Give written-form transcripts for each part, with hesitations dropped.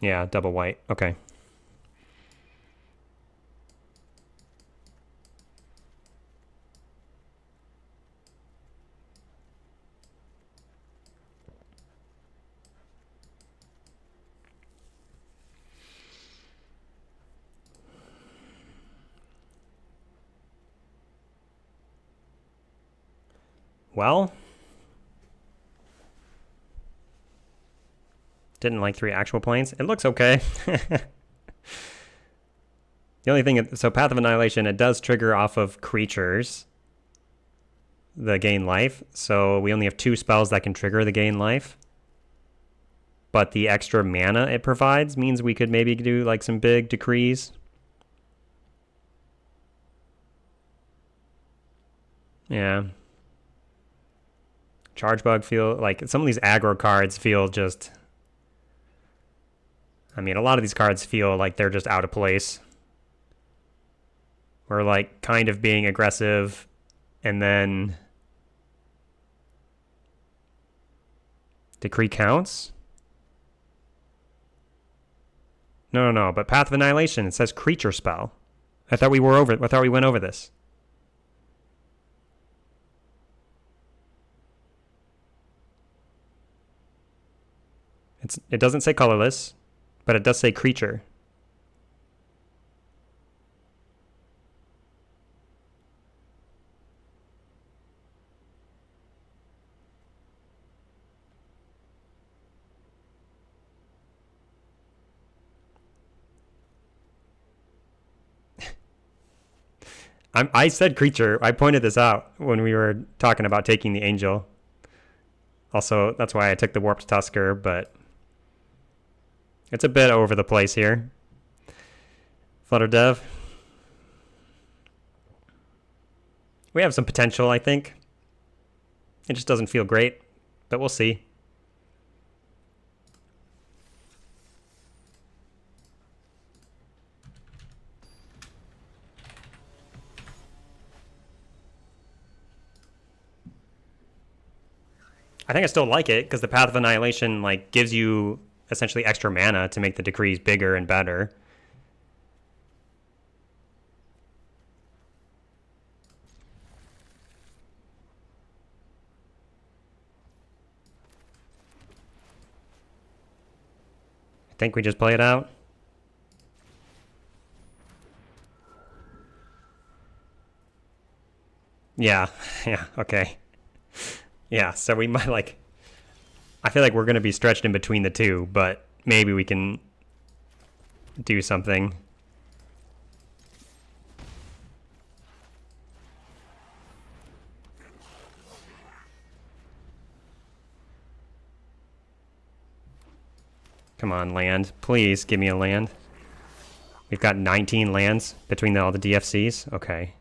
Yeah, double white. Okay. Well, didn't like 3 actual planes. It looks okay. The only thing, so Path of Annihilation, it does trigger off of creatures, the gain life. So we only have 2 spells that can trigger the gain life. But the extra mana it provides means we could maybe do like some big decrees. Yeah. Charge Bug feel like some of these aggro cards feel just. I mean, a lot of these cards feel like they're just out of place. We're like kind of being aggressive and then decree counts. No. But Path of Annihilation, it says creature spell. I thought we went over this. It doesn't say colorless, but it does say creature. I said creature. I pointed this out when we were talking about taking the angel. Also, that's why I took the warped Tusker, but it's a bit over the place here. Flutter Dev. We have some potential, I think. It just doesn't feel great, but we'll see. I think I still like it because the Path of Annihilation like gives you essentially extra mana to make the decrees bigger and better. I think we just play it out. Yeah, yeah, okay. Yeah, so we might like. I feel like we're going to be stretched in between the two, but maybe we can do something. Come on, land. Please give me a land. We've got 19 lands between all the DFCs. Okay.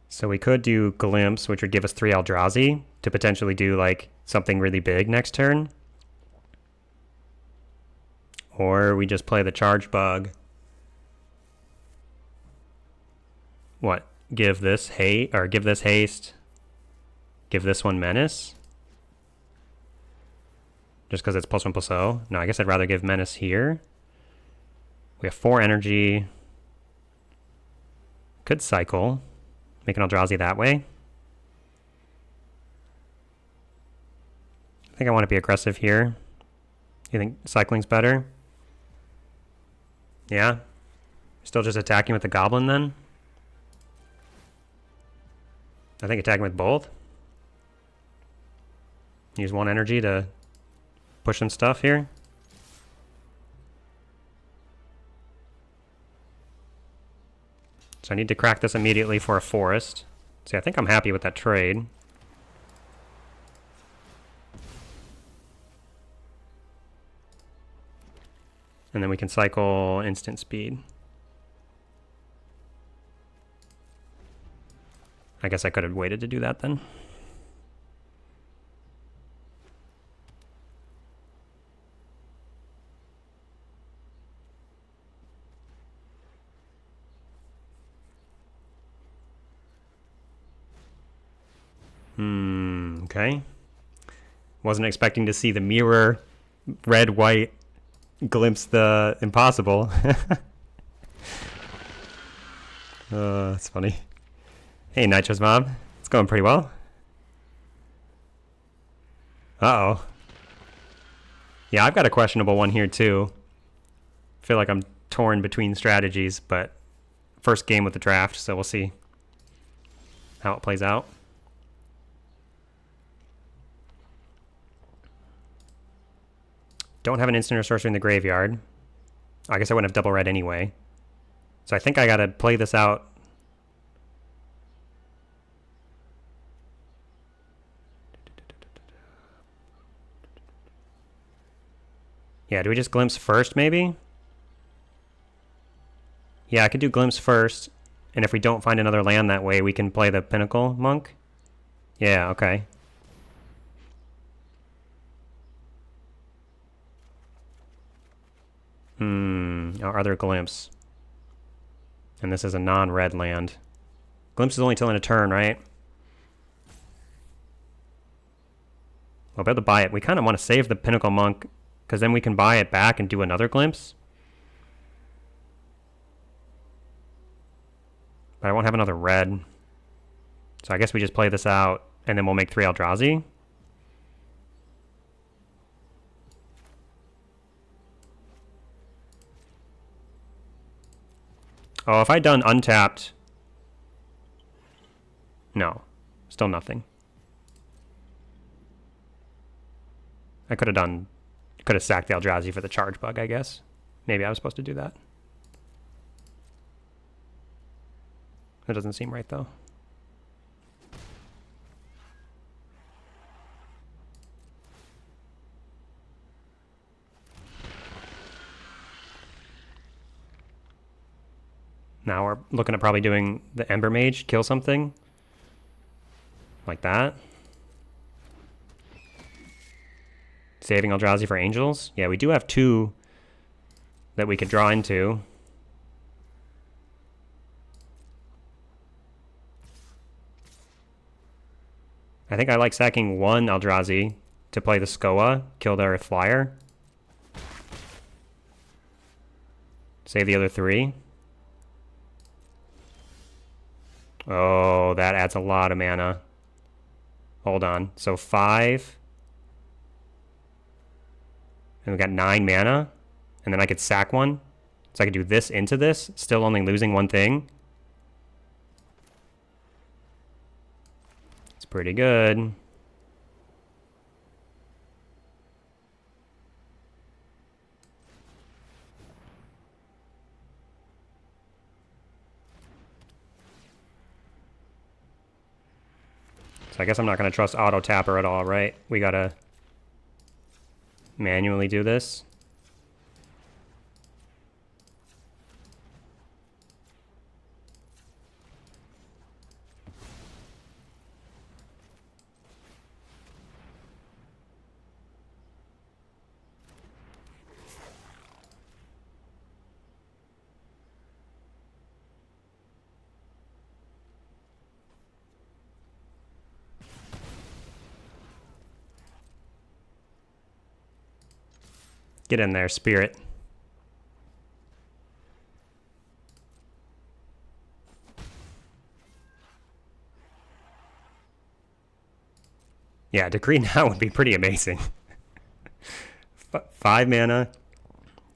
So we could do Glimpse, which would give us 3 Eldrazi to potentially do like something really big next turn. Or we just play the Charge Bug. What? Give this haste, or give this haste. Give this one Menace. Just because it's +1/+0. No, I guess I'd rather give Menace here. We have 4 energy. Could cycle. Make an Eldrazi that way. I think I want to be aggressive here. You think cycling's better? Yeah? Still just attacking with the Goblin then? I think attacking with both. Use 1 energy to push some stuff here. So I need to crack this immediately for a forest. See, I think I'm happy with that trade. And then we can cycle instant speed. I guess I could have waited to do that then. Okay. Wasn't expecting to see the mirror, red, white, glimpse the impossible. That's funny. Hey, Nitro's Mob. It's going pretty well. Uh-oh. Yeah, I've got a questionable one here, too. Feel like I'm torn between strategies, but first game with the draft, so we'll see how it plays out. Don't have an instant or sorcery in the graveyard. I guess I wouldn't have double red anyway. So I think I gotta play this out. Yeah, do we just glimpse first, maybe? Yeah, I could do glimpse first, and if we don't find another land that way, we can play the Pinnacle Monk. Yeah, okay. Our other glimpse. And this is a non-red land. Glimpse is only till in a turn, right? We'll be able to buy it. We kind of want to save the Pinnacle Monk, because then we can buy it back and do another glimpse. But I won't have another red. So I guess we just play this out, and then we'll make 3 Eldrazi. Oh, if I'd done untapped... No. Still nothing. I could have sacked the Eldrazi for the charge bug, I guess. Maybe I was supposed to do that. That doesn't seem right, though. Now we're looking at probably doing the Ember Mage, kill something. Like that. Saving Eldrazi for Angels. Yeah, we do have 2 that we could draw into. I think I like sacking 1 Eldrazi to play the Skoa, kill the Earth Flyer. Save the other 3. Oh, that adds a lot of mana. Hold on. So 5. And we got 9 mana. And then I could sack 1. So I could do this into this, still only losing 1 thing. It's pretty good. So I guess I'm not going to trust Auto Tapper at all, right? We got to manually do this. Get in there, Spirit. Yeah, Decree now would be pretty amazing. 5 mana,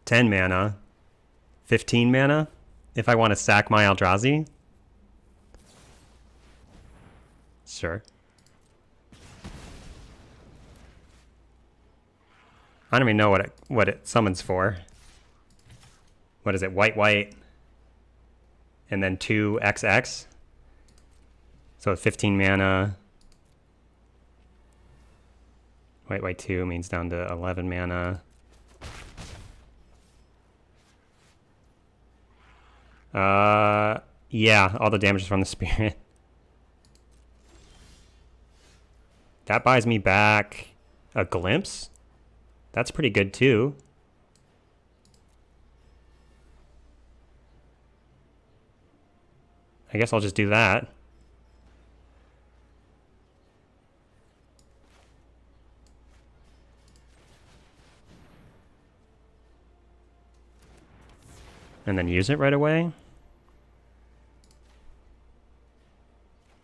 10 mana, 15 mana. If I want to sack my Eldrazi. Sure. I don't even know what it summons for. What is it? White, white, and then 2XX. So 15 mana. White, white 2 means down to 11 mana. Yeah, all the damage is from the Spirit. That buys me back a Glimpse. That's pretty good too. I guess I'll just do that. and then use it right away.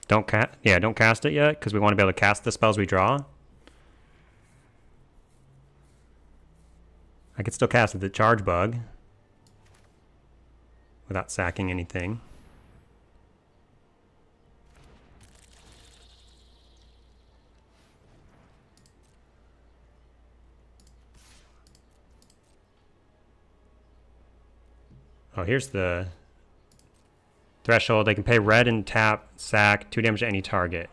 Don't cast it yet, because we want to be able to cast the spells we draw. I could still cast the Charge Bug without sacking anything. Oh, here's the threshold. They can pay red and tap, sack, 2 damage to any target.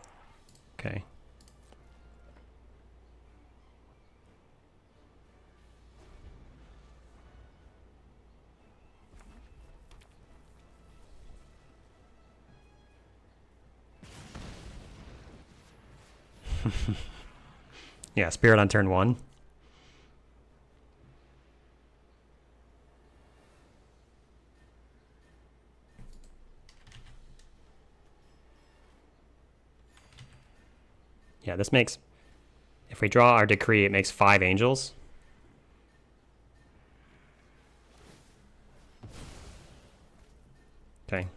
Okay. Yeah, Spirit on turn 1. Yeah, this makes... If we draw our Decree, it makes 5 angels. Okay.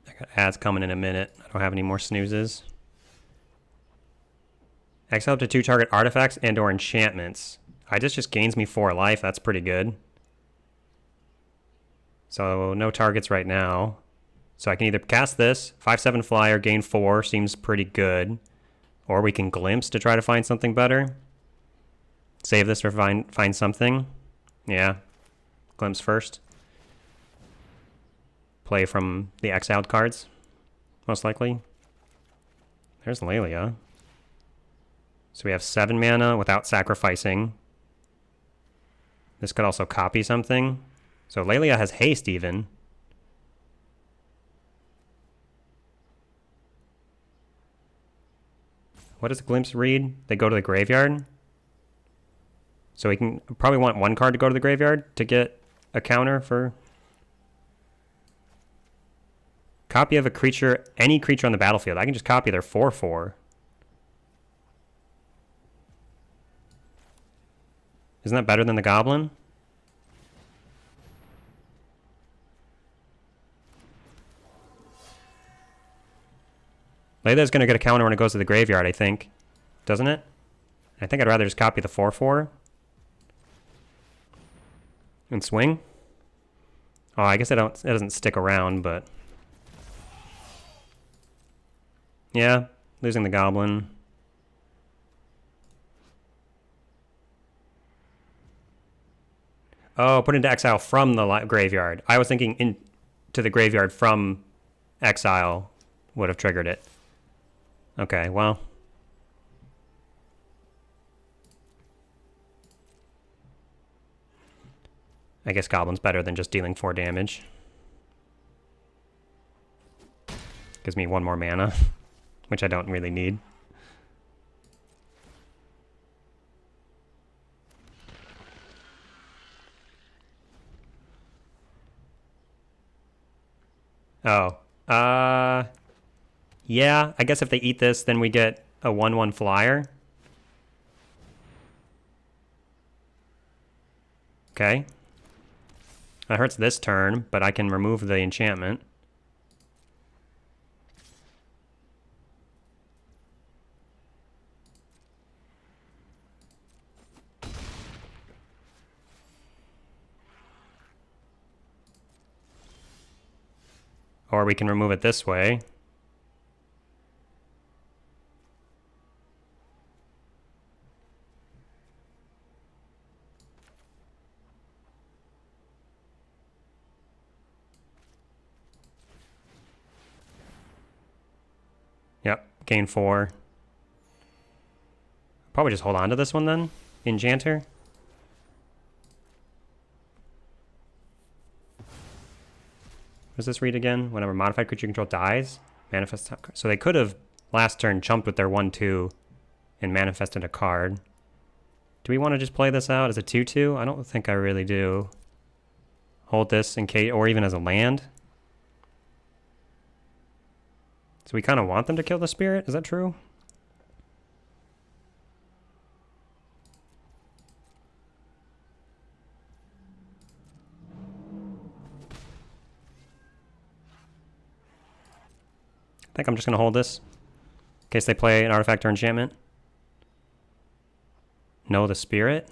I got ads coming in a minute. I don't have any more snoozes. Exile up to 2 target artifacts and or enchantments. This just gains me 4 life. That's pretty good. So no targets right now. So I can either cast this, 5/7 flyer, gain 4, seems pretty good. Or we can glimpse to try to find something better. Save this or find something. Yeah. Glimpse first. Play from the exiled cards, most likely. There's Lelia. So we have 7 mana without sacrificing. This could also copy something. So Lelia has haste even. What does Glimpse read? They go to the graveyard. So we can probably want 1 card to go to the graveyard to get a counter for... Copy of a creature, any creature on the battlefield. I can just copy their 4/4. Isn't that better than the Goblin? Lelia's going to get a counter when it goes to the graveyard, I think. Doesn't it? I think I'd rather just copy the 4/4. And swing. Oh, I guess it doesn't stick around, but... Yeah, losing the Goblin. Oh, put into exile from the graveyard. I was thinking into the graveyard from exile would have triggered it. Okay, well. I guess Goblin's better than just dealing 4 damage. Gives me 1 more mana, which I don't really need. Oh. Yeah, I guess if they eat this, then we get a 1/1 flyer. Okay. That hurts this turn, but I can remove the enchantment. Or we can remove it this way. Yep, gain 4. Probably just hold on to this one then. Enchanter. What does this read again? Whenever modified creature you control dies, manifest. So they could have last turn chumped with their 1/2 and manifested a card. Do we want to just play this out as a 2/2? I don't think I really do. Hold this in case, or even as a land. So we kind of want them to kill the spirit? Is that true? I think I'm just going to hold this in case they play an artifact or enchantment. No, the spirit.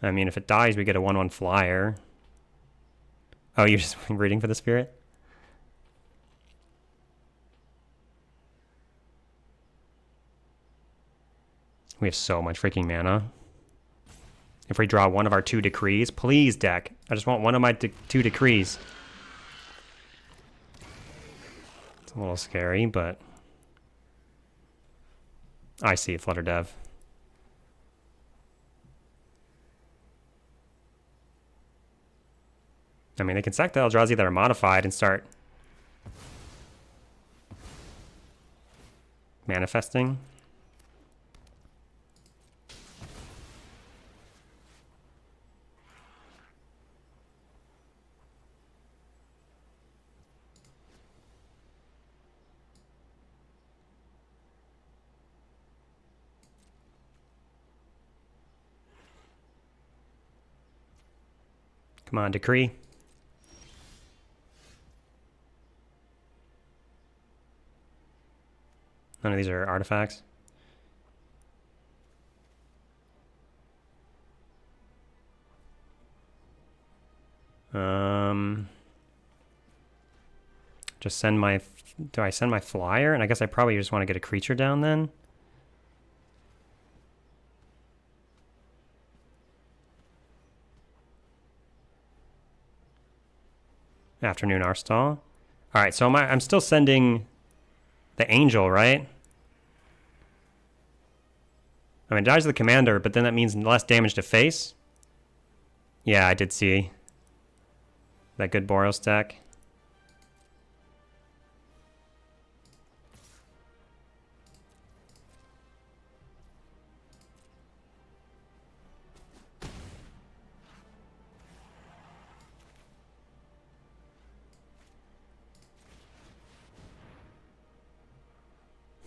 I mean, if it dies, we get a 1/1 flyer. Oh, you're just reading for the spirit? We have so much freaking mana. If we draw one of our 2 decrees, please, deck. I just want one of my 2 decrees. It's a little scary, but I see it, Flutter Dev. I mean, they can sack the Eldrazi that are modified and start manifesting. Come on, decree. None of these are artifacts. Just send my... Do I send my flyer? And I guess I probably just want to get a creature down then. Afternoon Arstal. Alright, so I'm still sending the angel, right? I mean, it dies to the commander, but then that means less damage to face. Yeah, I did see that good Boros deck.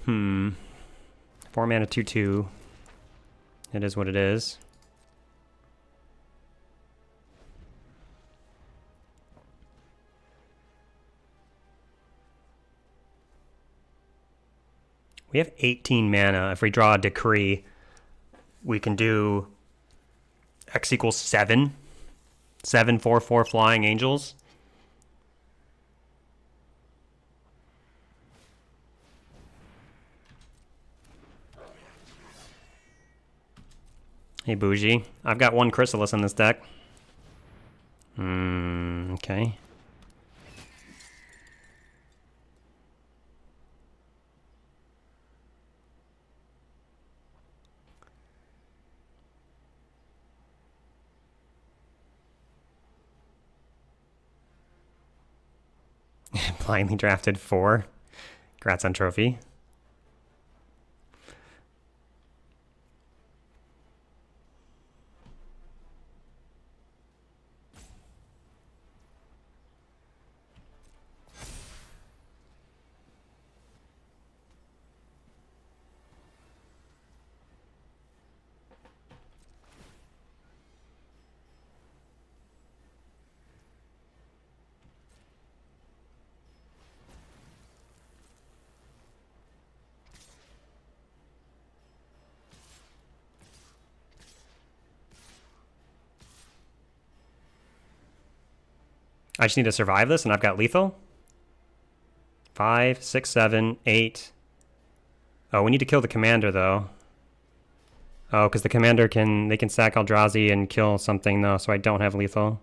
Hmm. 4 mana 2/2. It is what it is. We have 18 mana. If we draw a decree, we can do X equals 7. 7/4/4 flying angels. Hey, Bougie. I've got 1 Chrysalis in this deck. Okay. Blindly drafted 4. Congrats on trophy. I just need to survive this, and I've got lethal. 5, 6, 7, 8. Oh, we need to kill the commander, though. Oh, because the commander they can sack Eldrazi and kill something, though, so I don't have lethal.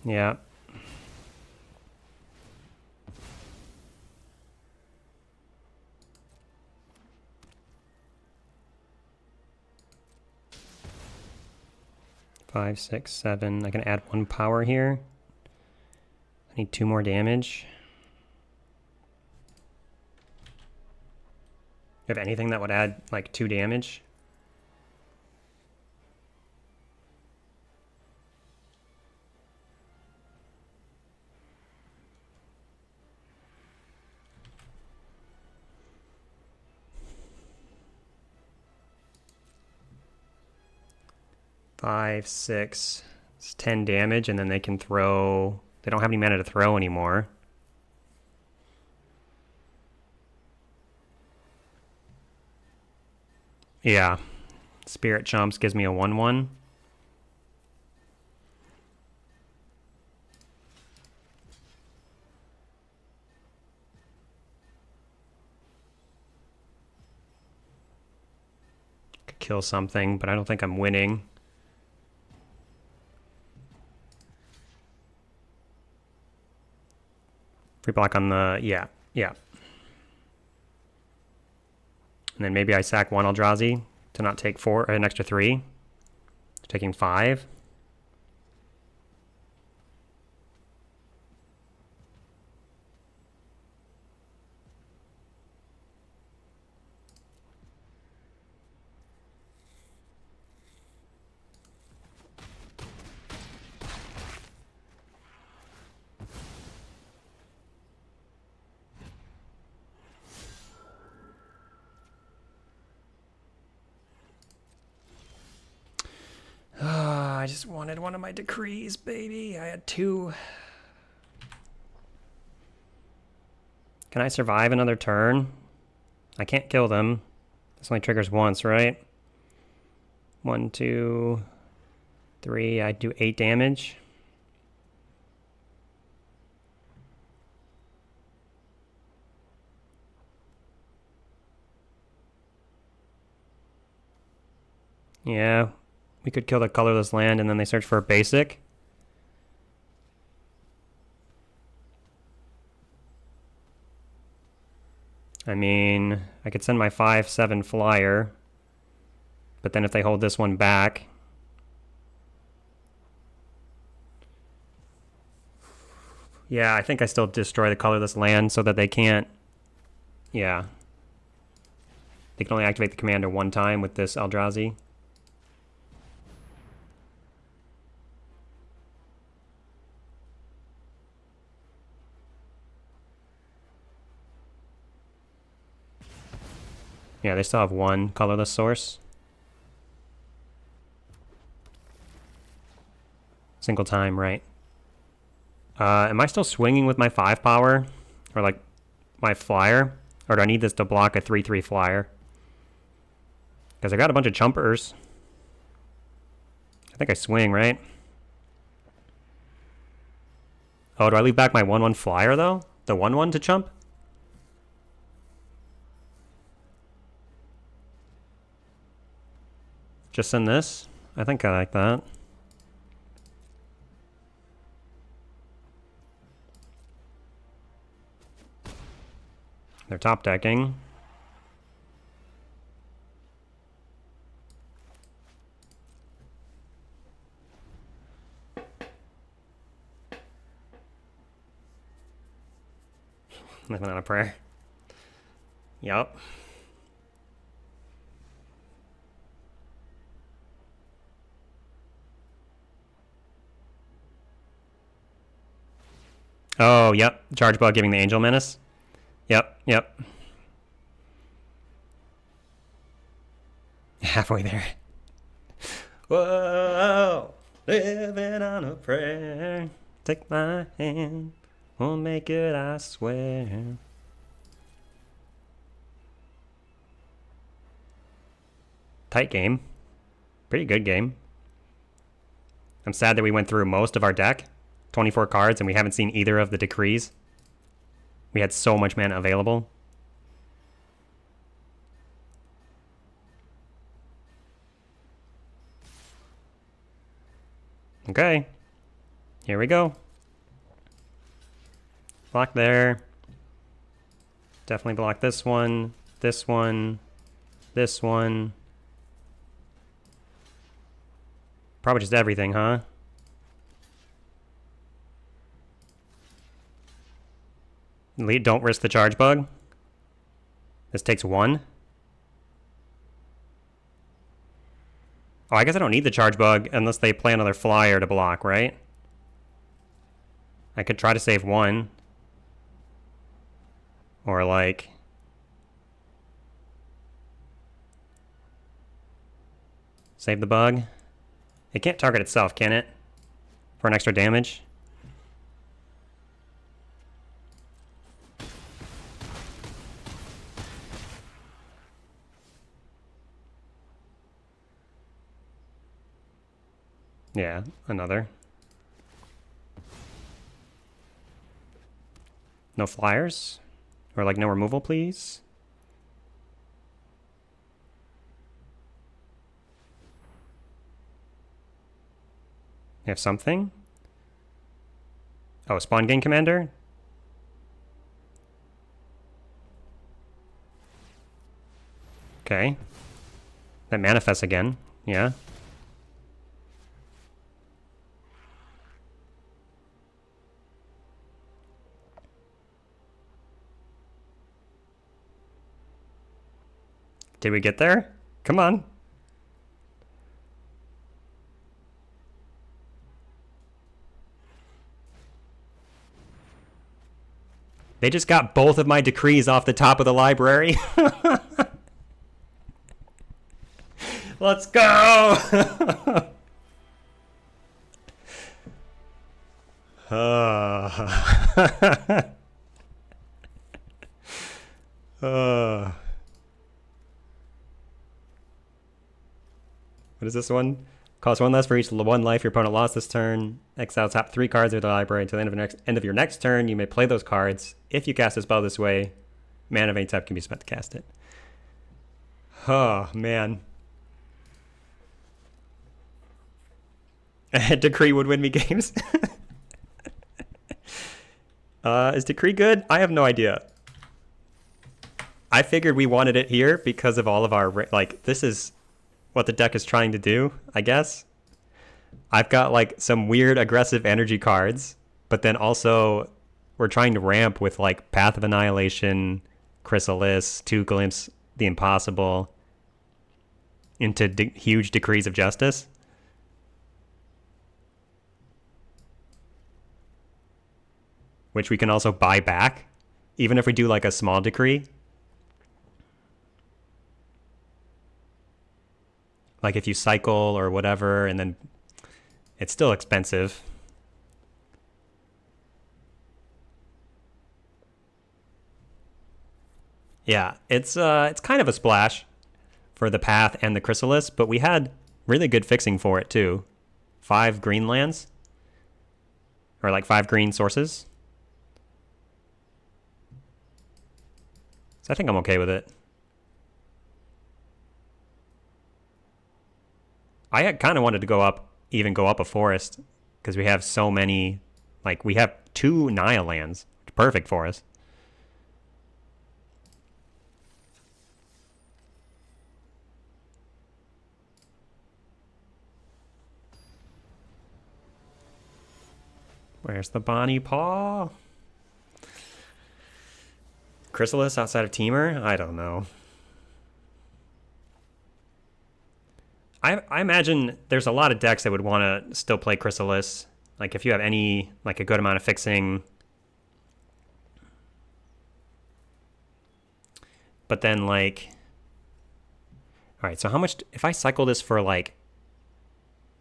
Yeah. Five, 6, 7. I can add 1 power here. need 2 more damage. You have anything that would add like 2 damage? Five, 6, it's 10 damage, and then they can throw. They don't have any mana to throw anymore. Yeah. Spirit Chumps gives me a 1/1. Could kill something, but I don't think I'm winning. Free block on the, yeah. And then maybe I sack 1 Eldrazi to not take 4, an extra 3. Taking 5. I just wanted one of my decrees, baby. I had 2. Can I survive another turn? I can't kill them. This only triggers once, right? 1, 2, 3. I do 8 damage. Yeah. We could kill the colorless land and then they search for a basic. I mean, I could send my 5/7 flyer, but then if they hold this one back, yeah, I think I still destroy the colorless land so that they can't, yeah. They can only activate the commander 1 time with this Eldrazi. Yeah, they still have 1 colorless source. Single time, right. Am I still swinging with my 5 power? Or like my flyer? Or do I need this to block a 3/3 flyer? Because I got a bunch of chumpers. I think I swing, right? Oh, do I leave back my 1/1 flyer though? The 1/1 to chump? Just send this? I think I like that. They're top decking. Living on a prayer. Yup. Oh, yep. Charge bug giving the Angel Menace. Yep. Halfway there. Whoa, living on a prayer. Take my hand, we'll make it, I swear. Tight game. Pretty good game. I'm sad that we went through most of our deck. 24 cards, and we haven't seen either of the decrees. We had so much mana available. Okay. Here we go. Block there. Definitely block this one, this one, this one. Probably just everything, huh? Don't risk the charge bug. This takes 1. Oh, I guess I don't need the charge bug unless they play another flyer to block, right? I could try to save 1. Or like... Save the bug. It can't target itself, can it? For an extra damage? Yeah, another. No flyers? Or like no removal, please? You have something? Oh, spawn gain commander? Okay. That manifests again. Yeah. Did we get there? Come on. They just got both of my decrees off the top of the library. Let's go! What is this one? Cost 1 less for each 1 life your opponent lost this turn. Exile top 3 cards of the library until the end of your next turn. You may play those cards. If you cast a spell this way, mana of any type can be spent to cast it. Oh, man. Decree would win me games. Is Decree good? I have no idea. I figured we wanted it here because of all of our... Like, this is what the deck is trying to do, I guess. I've got, like, some weird aggressive energy cards, but then also we're trying to ramp with, like, Path of Annihilation, Chrysalis, 2 Glimpse, the Impossible, into huge Decrees of Justice. Which we can also buy back, even if we do, like, a small decree. Like if you cycle or whatever, and then it's still expensive. Yeah, it's kind of a splash for the Path and the Chrysalis, but we had really good fixing for it too. 5 green lands, or like 5 green sources. So I think I'm okay with it. I kind of wanted to go up a forest, because we have so many, like we have 2 Naya lands. Perfect for us. Where's the Bonnie Paw? Chrysalis outside of Temur? I don't know. I imagine there's a lot of decks that would want to still play Chrysalis. Like if you have any, like a good amount of fixing. But then like, all right, so how much, if I cycle this for like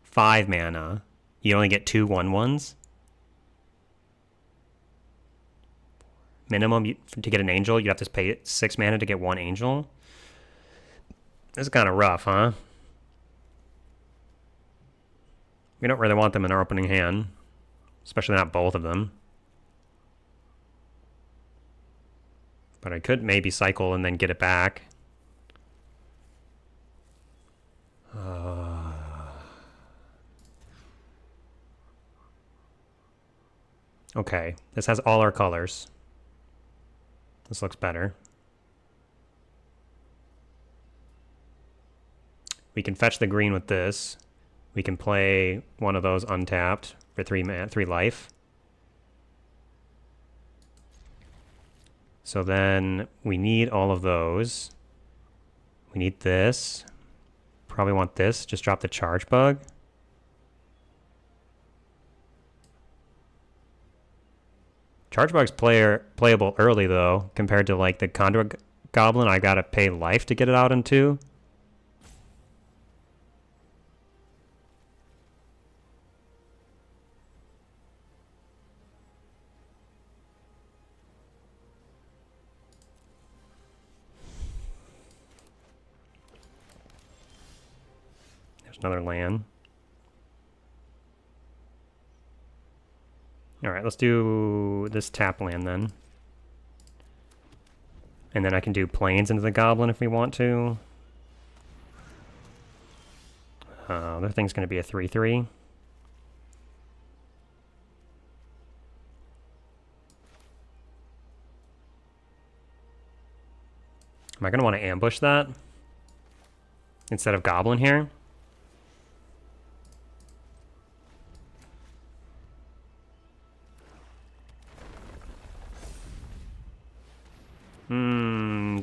5 mana, you only get 2 1/1s? Minimum to get an angel, you have to pay 6 mana to get 1 angel. This is kind of rough, huh? We don't really want them in our opening hand, especially not both of them. But I could maybe cycle and then get it back. Okay, this has all our colors. This looks better. We can fetch the green with this. We can play one of those untapped for 3 life. So then we need all of those. We need this. Probably want this. Just drop the charge bug. Charge bug's playable early though, compared to like the Condor Goblin. I gotta pay life to get it out in 2. There's another land. Alright, let's do this tap land then. And then I can do planes into the Goblin if we want to. Other thing's going to be a 3/3. Am I going to want to ambush that instead of Goblin here?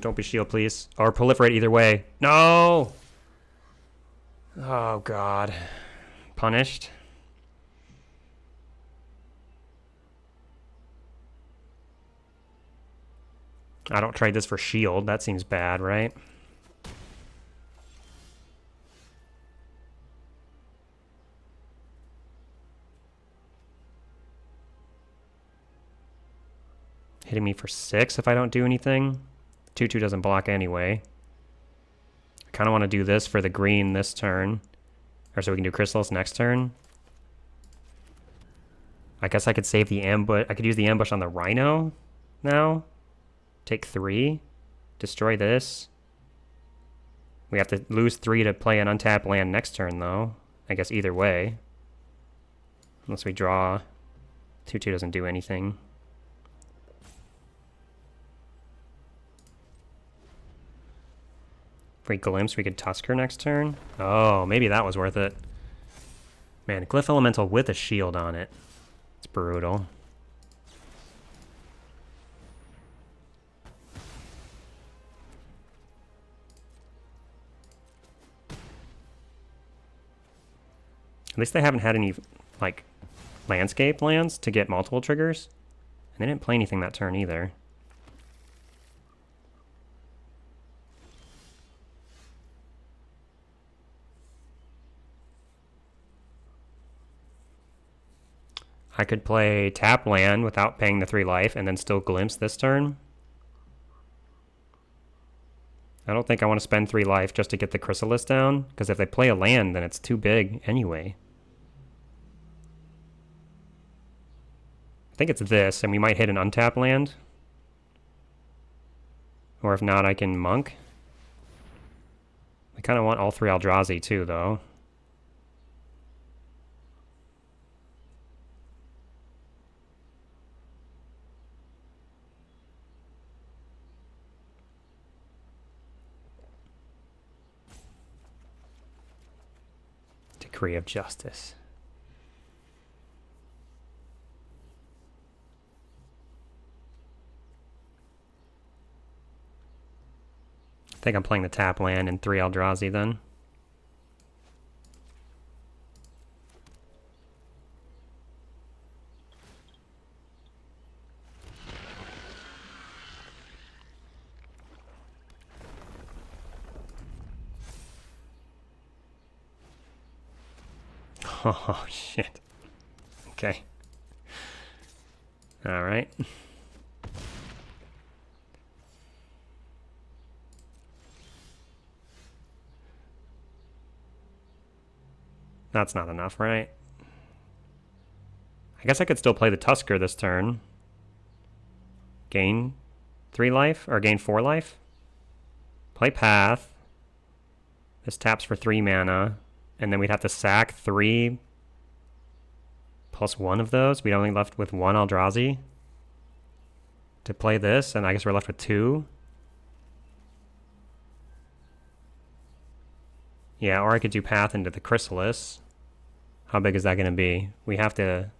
Don't be shield, please. Or proliferate either way. No! Oh, God. Punished. I don't trade this for shield. That seems bad, right? Hitting me for 6 if I don't do anything. 2/2 doesn't block anyway. I kind of want to do this for the green this turn. Or so we can do Chrysalis next turn. I guess I could save the ambush. I could use the ambush on the Rhino now. Take 3. Destroy this. We have to lose 3 to play an untapped land next turn, though. I guess either way. Unless we draw. 2/2 doesn't do anything. If we glimpse, we could Tusker next turn. Oh, maybe that was worth it. Man, Glyph Elemental with a shield on it. It's brutal. At least they haven't had any, like, landscape lands to get multiple triggers. And they didn't play anything that turn either. I could play tap land without paying the 3 life and then still glimpse this turn. I don't think I want to spend 3 life just to get the Chrysalis down, because if they play a land, then it's too big anyway. I think it's this, and we might hit an untap land. Or if not, I can Monk. I kind of want all 3 Eldrazi too, though. Decree of Justice. I think I'm playing the tap land and 3 Eldrazi then. Oh, shit. Okay. All right. That's not enough, right? I guess I could still play the Tusker this turn. Gain 3 life, or gain 4 life. Play Path. This taps for 3 mana. And then we'd have to sack 3 plus 1 of those. We'd only left with 1 Eldrazi to play this, and I guess we're left with 2. Yeah, or I could do Path into the Chrysalis. How big is that going to be? We have to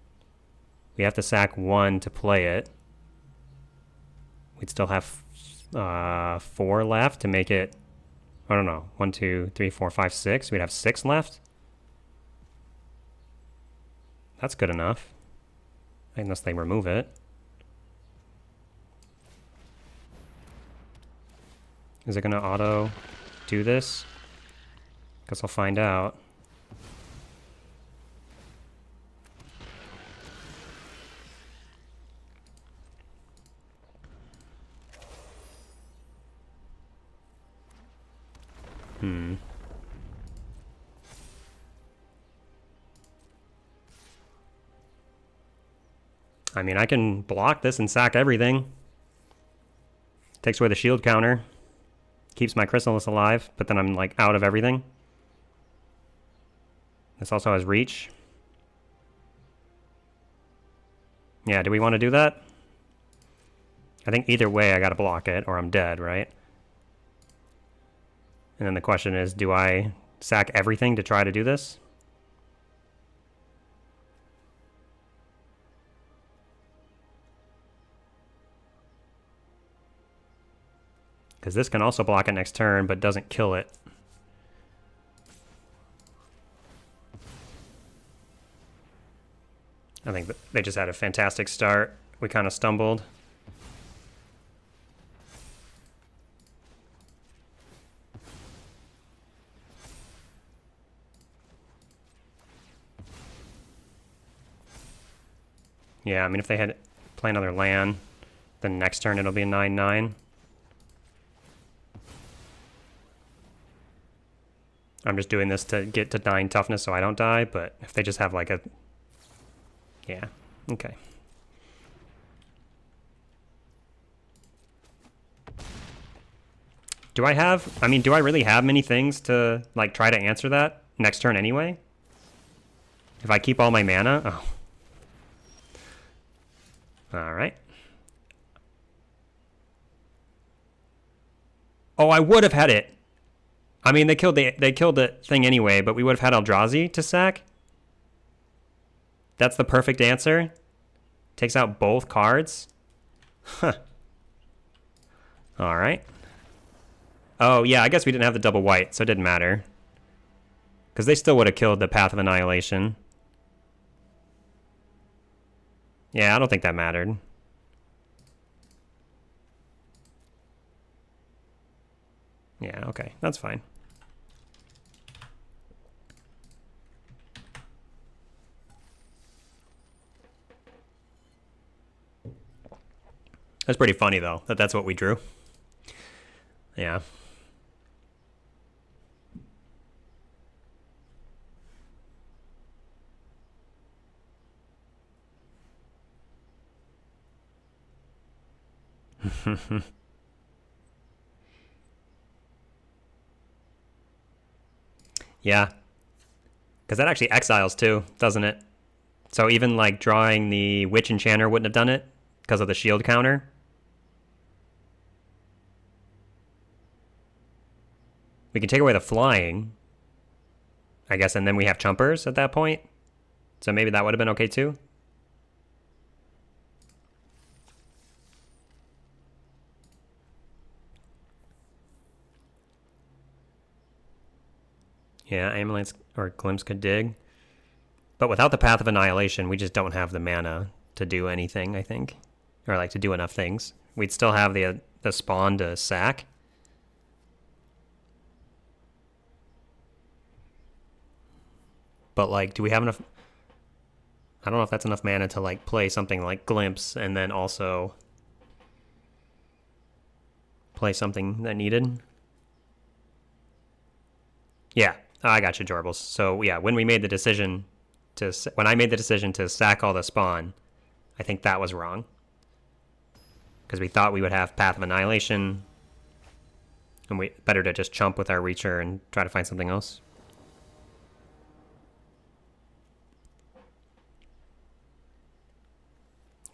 sack 1 to play it. We'd still have 4 left to make it, I don't know, 1, 2, 3, 4, 5, 6. We'd have 6 left. That's good enough. Unless they remove it. Is it going to auto do this? Guess I'll find out. I mean, I can block this and sack everything. Takes away the shield counter. Keeps my Chrysalis alive, but then I'm like out of everything. This also has reach. Yeah, do we want to do that? I think either way I gotta block it or I'm dead, right? And then the question is, do I sack everything to try to do this? Because this can also block it next turn, but doesn't kill it. I think they just had a fantastic start. We kind of stumbled. Yeah, I mean, if they had play another land, then next turn it'll be a 9/9. I'm just doing this to get to 9 toughness so I don't die, but if they just have like a... Yeah, okay. Do I have... I mean, do I really have many things to like try to answer that next turn anyway? If I keep all my mana? Oh. Alright. Oh, I would have had it. I mean, they killed the thing anyway, but we would have had Eldrazi to sack. That's the perfect answer. Takes out both cards. Huh. All right. Oh, yeah, I guess we didn't have the double white, so it didn't matter. Because they still would have killed the Path of Annihilation. Yeah, I don't think that mattered. Yeah, okay, that's fine. That's pretty funny, though, that that's what we drew. Yeah. Yeah. Because that actually exiles, too, doesn't it? So even, like, drawing the Witch Enchanter wouldn't have done it because of the shield counter. We can take away the flying, I guess, and then we have Chumpers at that point. So maybe that would have been okay too. Yeah, Ambulance or Glimpse could dig. But without the Path of Annihilation, we just don't have the mana to do anything, I think. Or like to do enough things. We'd still have the spawn to sack. But, like, do we have enough... I don't know if that's enough mana to, like, play something like Glimpse and then also play something that needed. Yeah, I got you, Jorbles. So, yeah, when we made the decision to... When I made the decision to sack all the spawn, I think that was wrong. Because we thought we would have Path of Annihilation, and we better to just chump with our Reacher and try to find something else.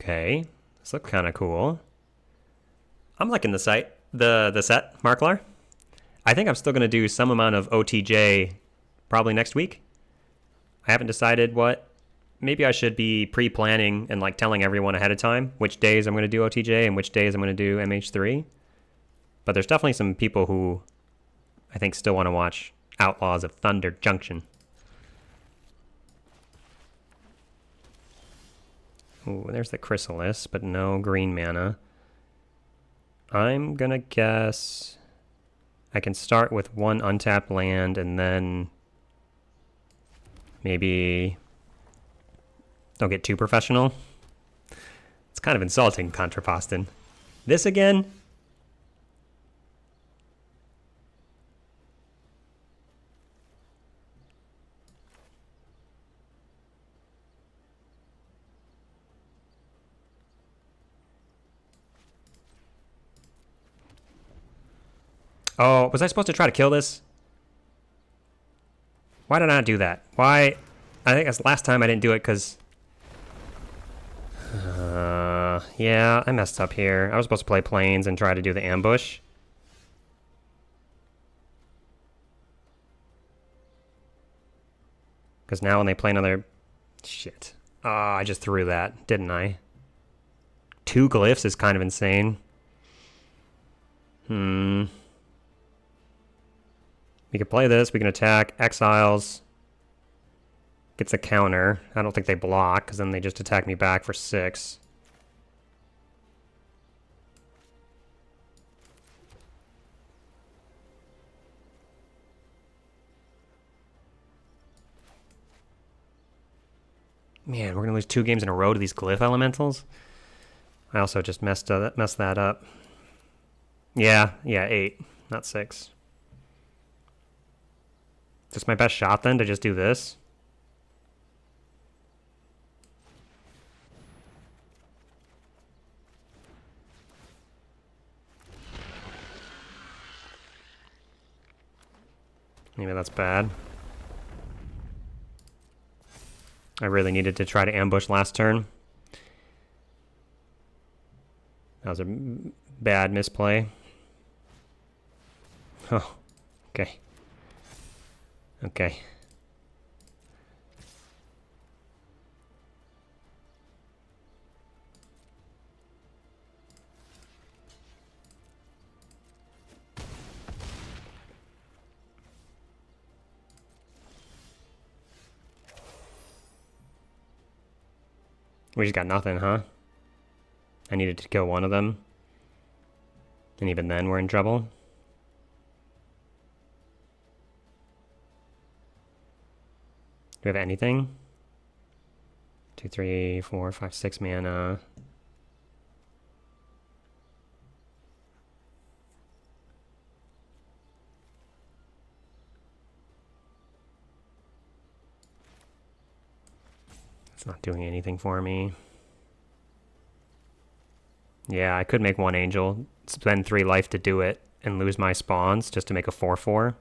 Okay, this looks kind of cool. I'm liking the set, Marklar. I think I'm still going to do some amount of OTJ probably next week. I haven't decided what maybe I should be pre-planning and like telling everyone ahead of time which days I'm going to do OTJ and which days I'm going to do MH3. But there's definitely some people who I think still want to watch Outlaws of Thunder Junction. Ooh, there's the Chrysalis, but no green mana. I'm gonna guess I can start with one untapped land and then maybe don't get too professional. It's kind of insulting, Contrapastin. This again? Oh, was I supposed to try to kill this? Why did I not do that? Why? I think that's last time I didn't do it because... yeah, I messed up here. I was supposed to play Plains and try to do the ambush. Because now when they play another... Shit. Oh, I just threw that, didn't I? 2 glyphs is kind of insane. We can play this, we can attack, exiles, gets a counter. I don't think they block, because then they just attack me back for 6. Man, we're going to lose 2 games in a row to these glyph elementals. I also just messed that up. Yeah, 8, not 6. Is this my best shot then, to just do this? Maybe that's bad. I really needed to try to ambush last turn. That was a bad misplay. Oh, okay. Okay. We just got nothing, huh? I needed to kill one of them. And even then, we're in trouble. Do we have anything? 2, 3, 4, 5, 6 mana. It's not doing anything for me. Yeah, I could make 1 angel, spend 3 life to do it, and lose my spawns just to make a 4/4.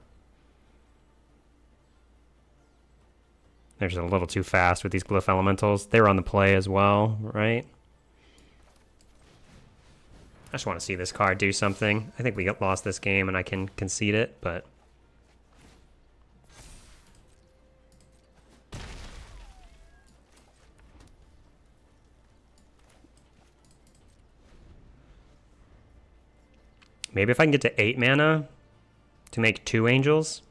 They're just a little too fast with these glyph elementals. They were on the play as well, right? I just want to see this card do something. I think we lost this game and I can concede it, but... Maybe if I can get to 8 mana to make 2 angels.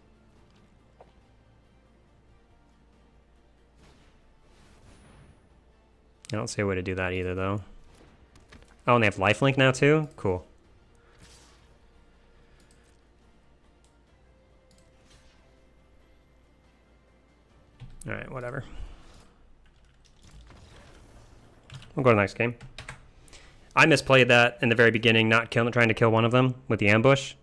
I don't see a way to do that either, though. Oh, and they have lifelink now, too? Cool. Alright, whatever. We'll go to the next game. I misplayed that in the very beginning, not trying to kill one of them with the ambush.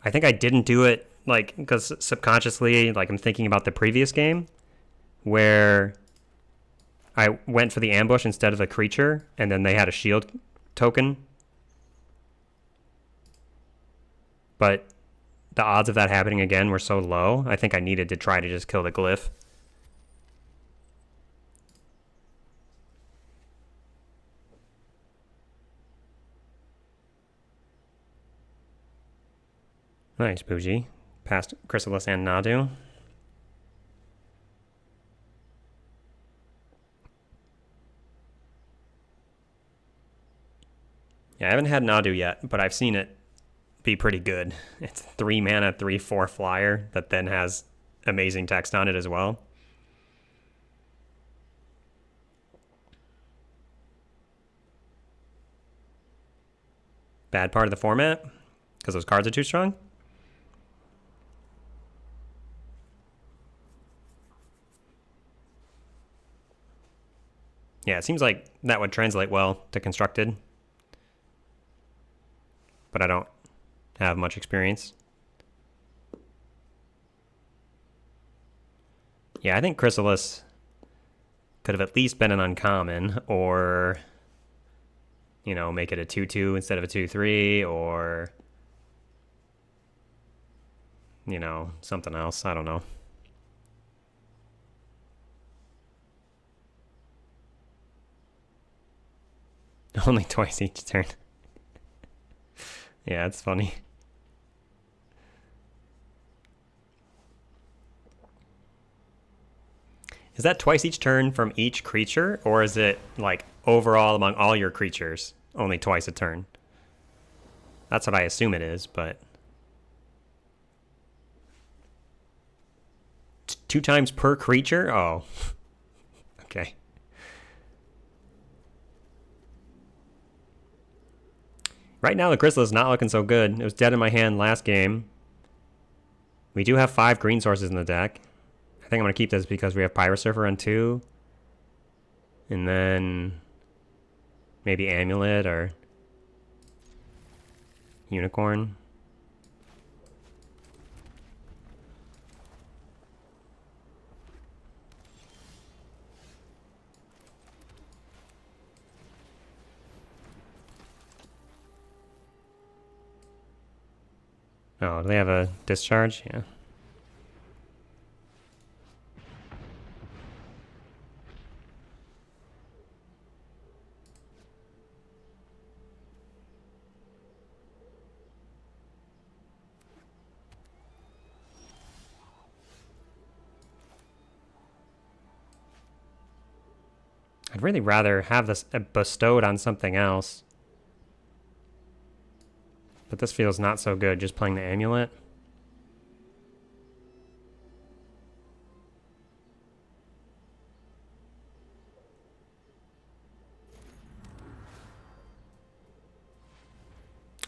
I think I didn't do it, like, because subconsciously, like, I'm thinking about the previous game, where I went for the ambush instead of the creature, and then they had a shield token. But the odds of that happening again were so low, I think I needed to try to just kill the glyph. Nice, Bougie. Past Chrysalis and Nadu. Yeah, I haven't had Nadu yet, but I've seen it be pretty good. It's 3 mana, 3/4 flyer that then has amazing text on it as well. Bad part of the format? Because those cards are too strong? Yeah, it seems like that would translate well to Constructed. But I don't have much experience. Yeah, I think Chrysalis could have at least been an uncommon, or, you know, make it a 2/2 instead of a 2/3, or, you know, something else. I don't know. Only twice each turn. Yeah, it's funny. Is that twice each turn from each creature, or is it like overall among all your creatures, only twice a turn? That's what I assume it is, but 2 times per creature? Oh, okay. Right now, the Chrysalis is not looking so good. It was dead in my hand last game. We do have 5 green sources in the deck. I think I'm going to keep this because we have Pyrosurfer on 2. And then maybe Amulet or Unicorn. Oh, do they have a discharge? Yeah. I'd really rather have this bestowed on something else. But this feels not so good, just playing the Amulet.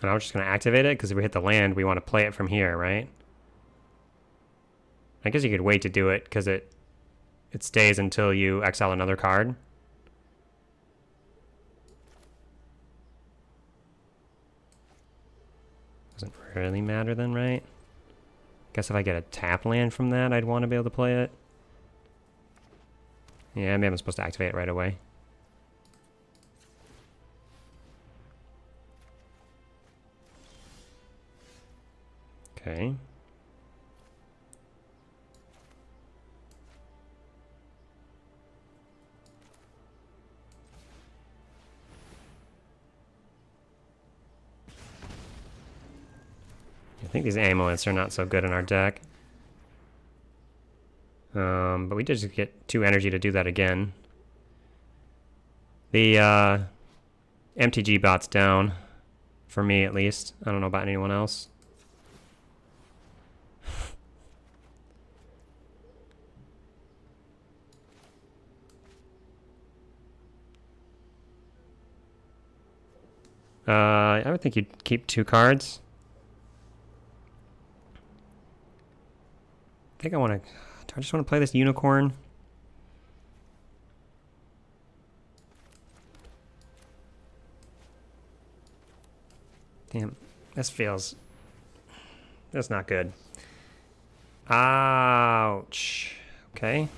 And I was just going to activate it, because if we hit the land, we want to play it from here, right? I guess you could wait to do it, because it stays until you exile another card. Doesn't really matter then, right? Guess if I get a tap land from that, I'd want to be able to play it. Yeah, maybe I'm supposed to activate it right away. Okay. I think these amulets are not so good in our deck. But we did just get 2 energy to do that again. The MTG bot's down. For me, at least. I don't know about anyone else. I would think you'd keep 2 cards. I think I want to... Do I just want to play this Unicorn? Damn. This feels... That's not good. Ouch. Okay.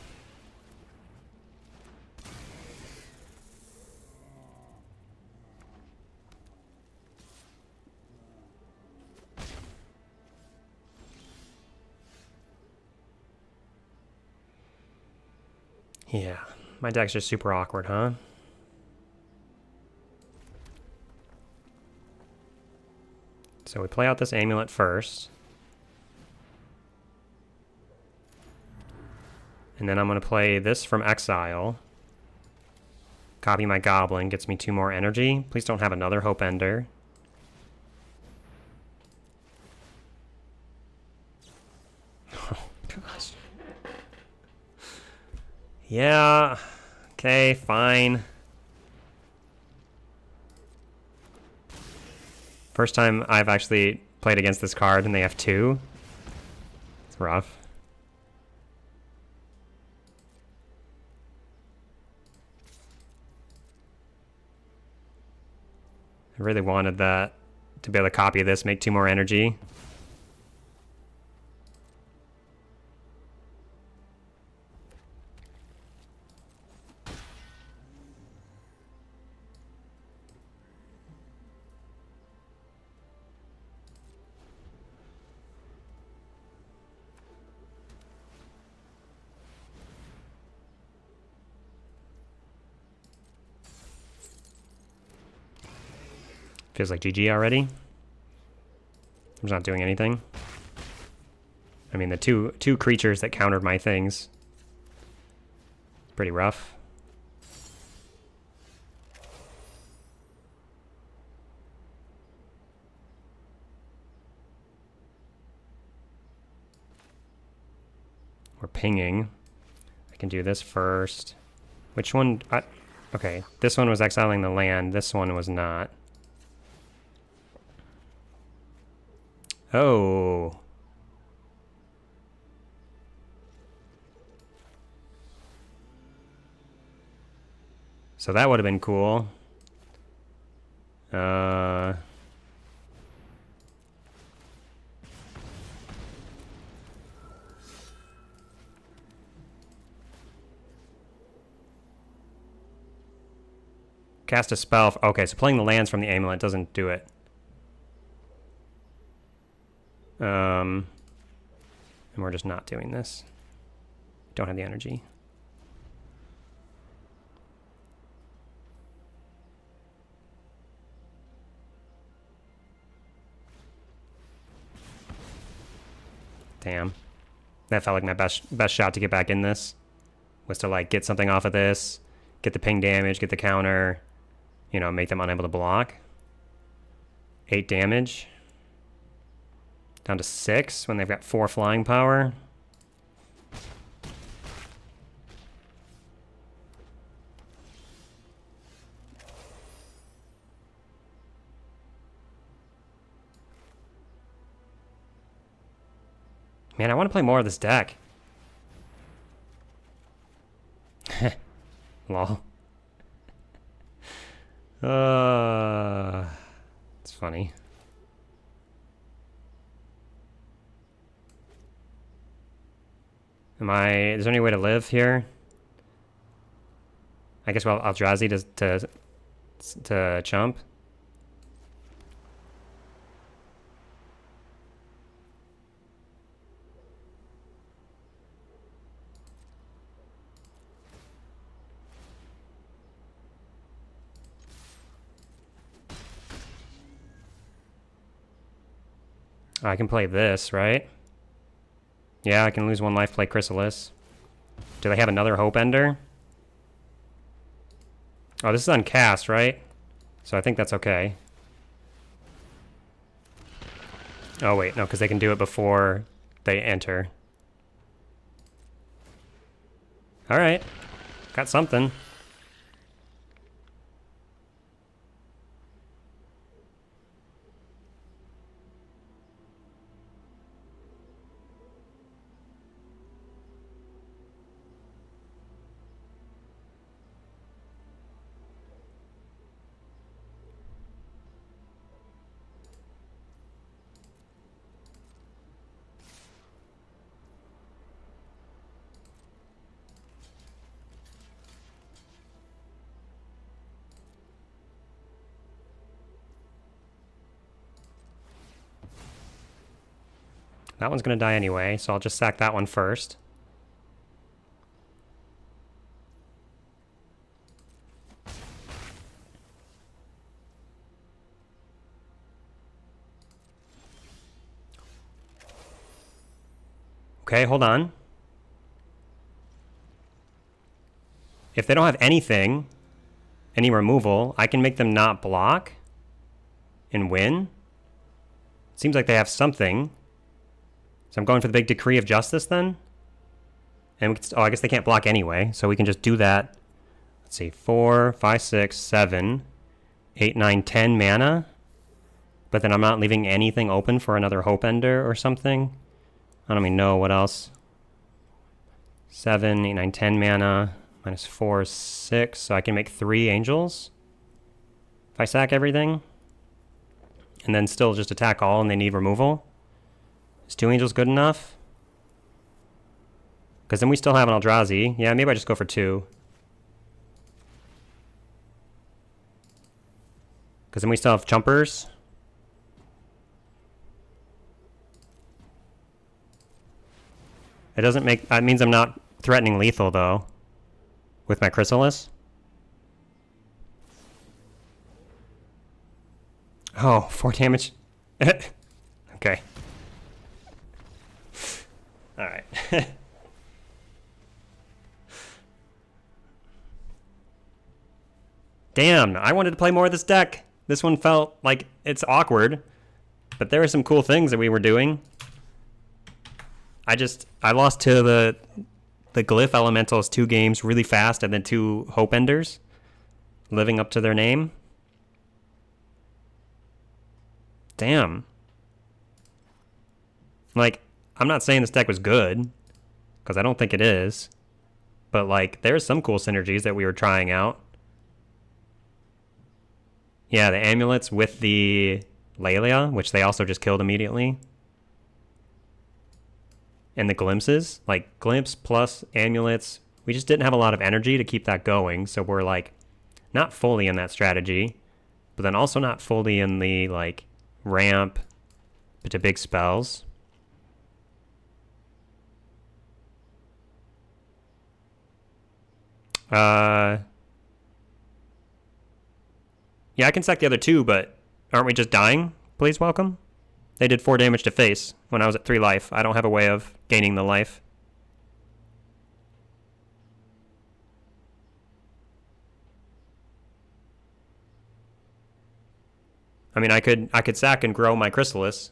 Yeah. My deck's just super awkward, huh? So we play out this amulet first. And then I'm going to play this from exile. Copy my goblin, gets me 2 more energy. Please don't have another Hope Ender. Oh, gosh. Yeah, okay, fine. First time I've actually played against this card and they have 2. It's rough. I really wanted that to be able to copy this, make 2 more energy. Feels like GG already. I'm just not doing anything. I mean, the two creatures that countered my things. Pretty rough. We're pinging. I can do this first. Which one? Okay, this one was exiling the land. This one was not. Oh. So that would have been cool. Cast a spell. Okay, so playing the lands from the amulet doesn't do it. And we're just not doing this. Don't have the energy. Damn. That felt like my best shot to get back in this. Was to like get something off of this, get the ping damage, get the counter, you know, make them unable to block. 8 damage. Down to 6 when they've got 4 flying power. Man, I want to play more of this deck. Lol. It's funny. Is there any way to live here? I guess well, Eldrazi to chump. I can play this, right? Yeah, I can lose 1 life, play Chrysalis. Do they have another Hope Ender? Oh, this is uncast, right? So I think that's okay. Oh, wait, no, because they can do it before they enter. Alright. Got something. That one's going to die anyway, so I'll just sack that one first. Okay, hold on. If they don't have anything, any removal, I can make them not block and win. Seems like they have something. So I'm going for the big Decree of Justice then. And we can, I guess they can't block anyway, so we can just do that. Let's see, 4, 5, 6, 7, 8, 9, 10 mana. But then I'm not leaving anything open for another Hope Ender or something. I don't even know what else. 7, 8, 9, 10 mana. Minus 4, 6. So I can make 3 angels. If I sack everything. And then still just attack all and they need removal. Is 2 angels good enough? Because then we still have an Eldrazi. Yeah, maybe I just go for 2. Because then we still have Chumpers. It doesn't make... That means I'm not threatening lethal, though. With my Chrysalis. Oh, 4 damage. Okay. Alright. Damn, I wanted to play more of this deck. This one felt like it's awkward. But there were some cool things that we were doing. I lost to the Glyph Elementals 2 games really fast and then 2 Hope Enders. Living up to their name. Damn. Like, I'm not saying this deck was good. Because I don't think it is. But, like, there's some cool synergies that we were trying out. Yeah, the amulets with the Lelia, which they also just killed immediately. And the glimpses, like glimpse plus amulets. We just didn't have a lot of energy to keep that going, so we're like not fully in that strategy, but then also not fully in the like ramp to big spells. Yeah, I can sack the other 2, but aren't we just dying? Please welcome. They did 4 damage to face when I was at 3 life. I don't have a way of gaining the life. I mean, I could sack and grow my Chrysalis.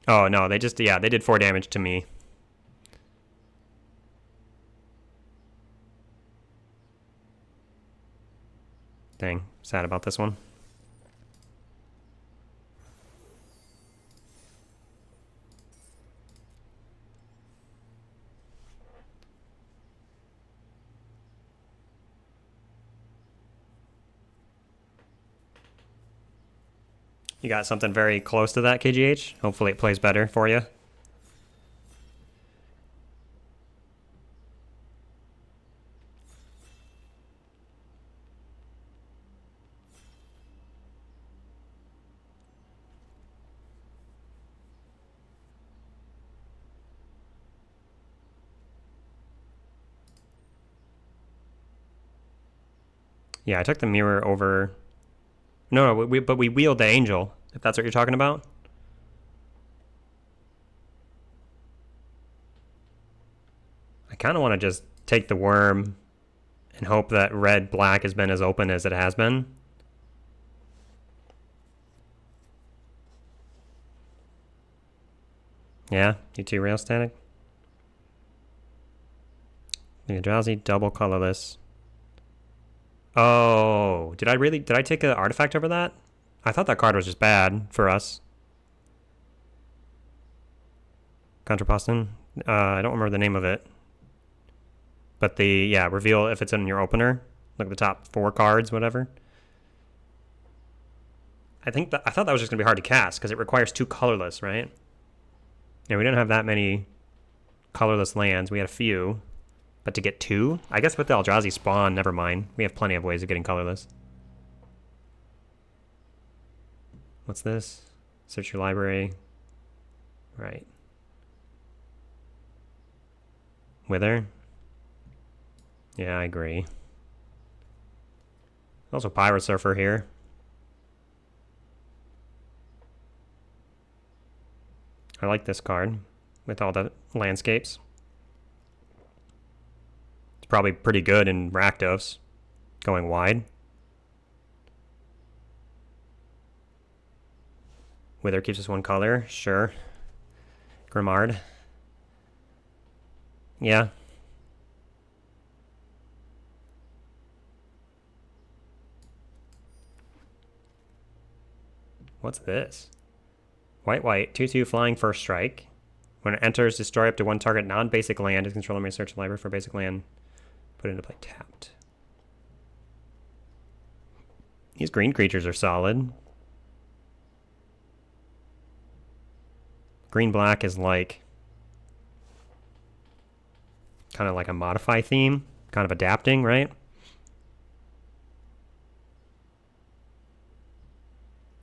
Oh, no, they just, yeah, they did 4 damage to me. Dang, sad about this one. You got something very close to that, KGH? Hopefully it plays better for you. Yeah, I took the mirror over... No, but we wield the angel, if that's what you're talking about. I kind of want to just take the worm and hope that red-black has been as open as it has been. Yeah, you too, Rail Static. The Eldrazi, double colorless. Oh, did I take an artifact over that? I thought that card was just bad for us. Contrapostin? I don't remember the name of it. But yeah, reveal if it's in your opener. Like the top 4 cards, whatever. I thought that was just going to be hard to cast because it requires 2 colorless, right? Yeah, we didn't have that many colorless lands. We had a few. But to get 2? I guess with the Eldrazi spawn, never mind. We have plenty of ways of getting colorless. What's this? Search your library. Right. Wither? Yeah, I agree. Also Pyrosurfer here. I like this card with all the landscapes. It's probably pretty good in Rakdos, going wide. Wither keeps us one color, sure. Grimard. Yeah. What's this? White, 2/2 flying first strike. When it enters, destroy up to one target non-basic land. Its controller may search the library for basic land. Put it into play tapped. These green creatures are solid. Green-black is like kind of like a modify theme, kind of adapting, right?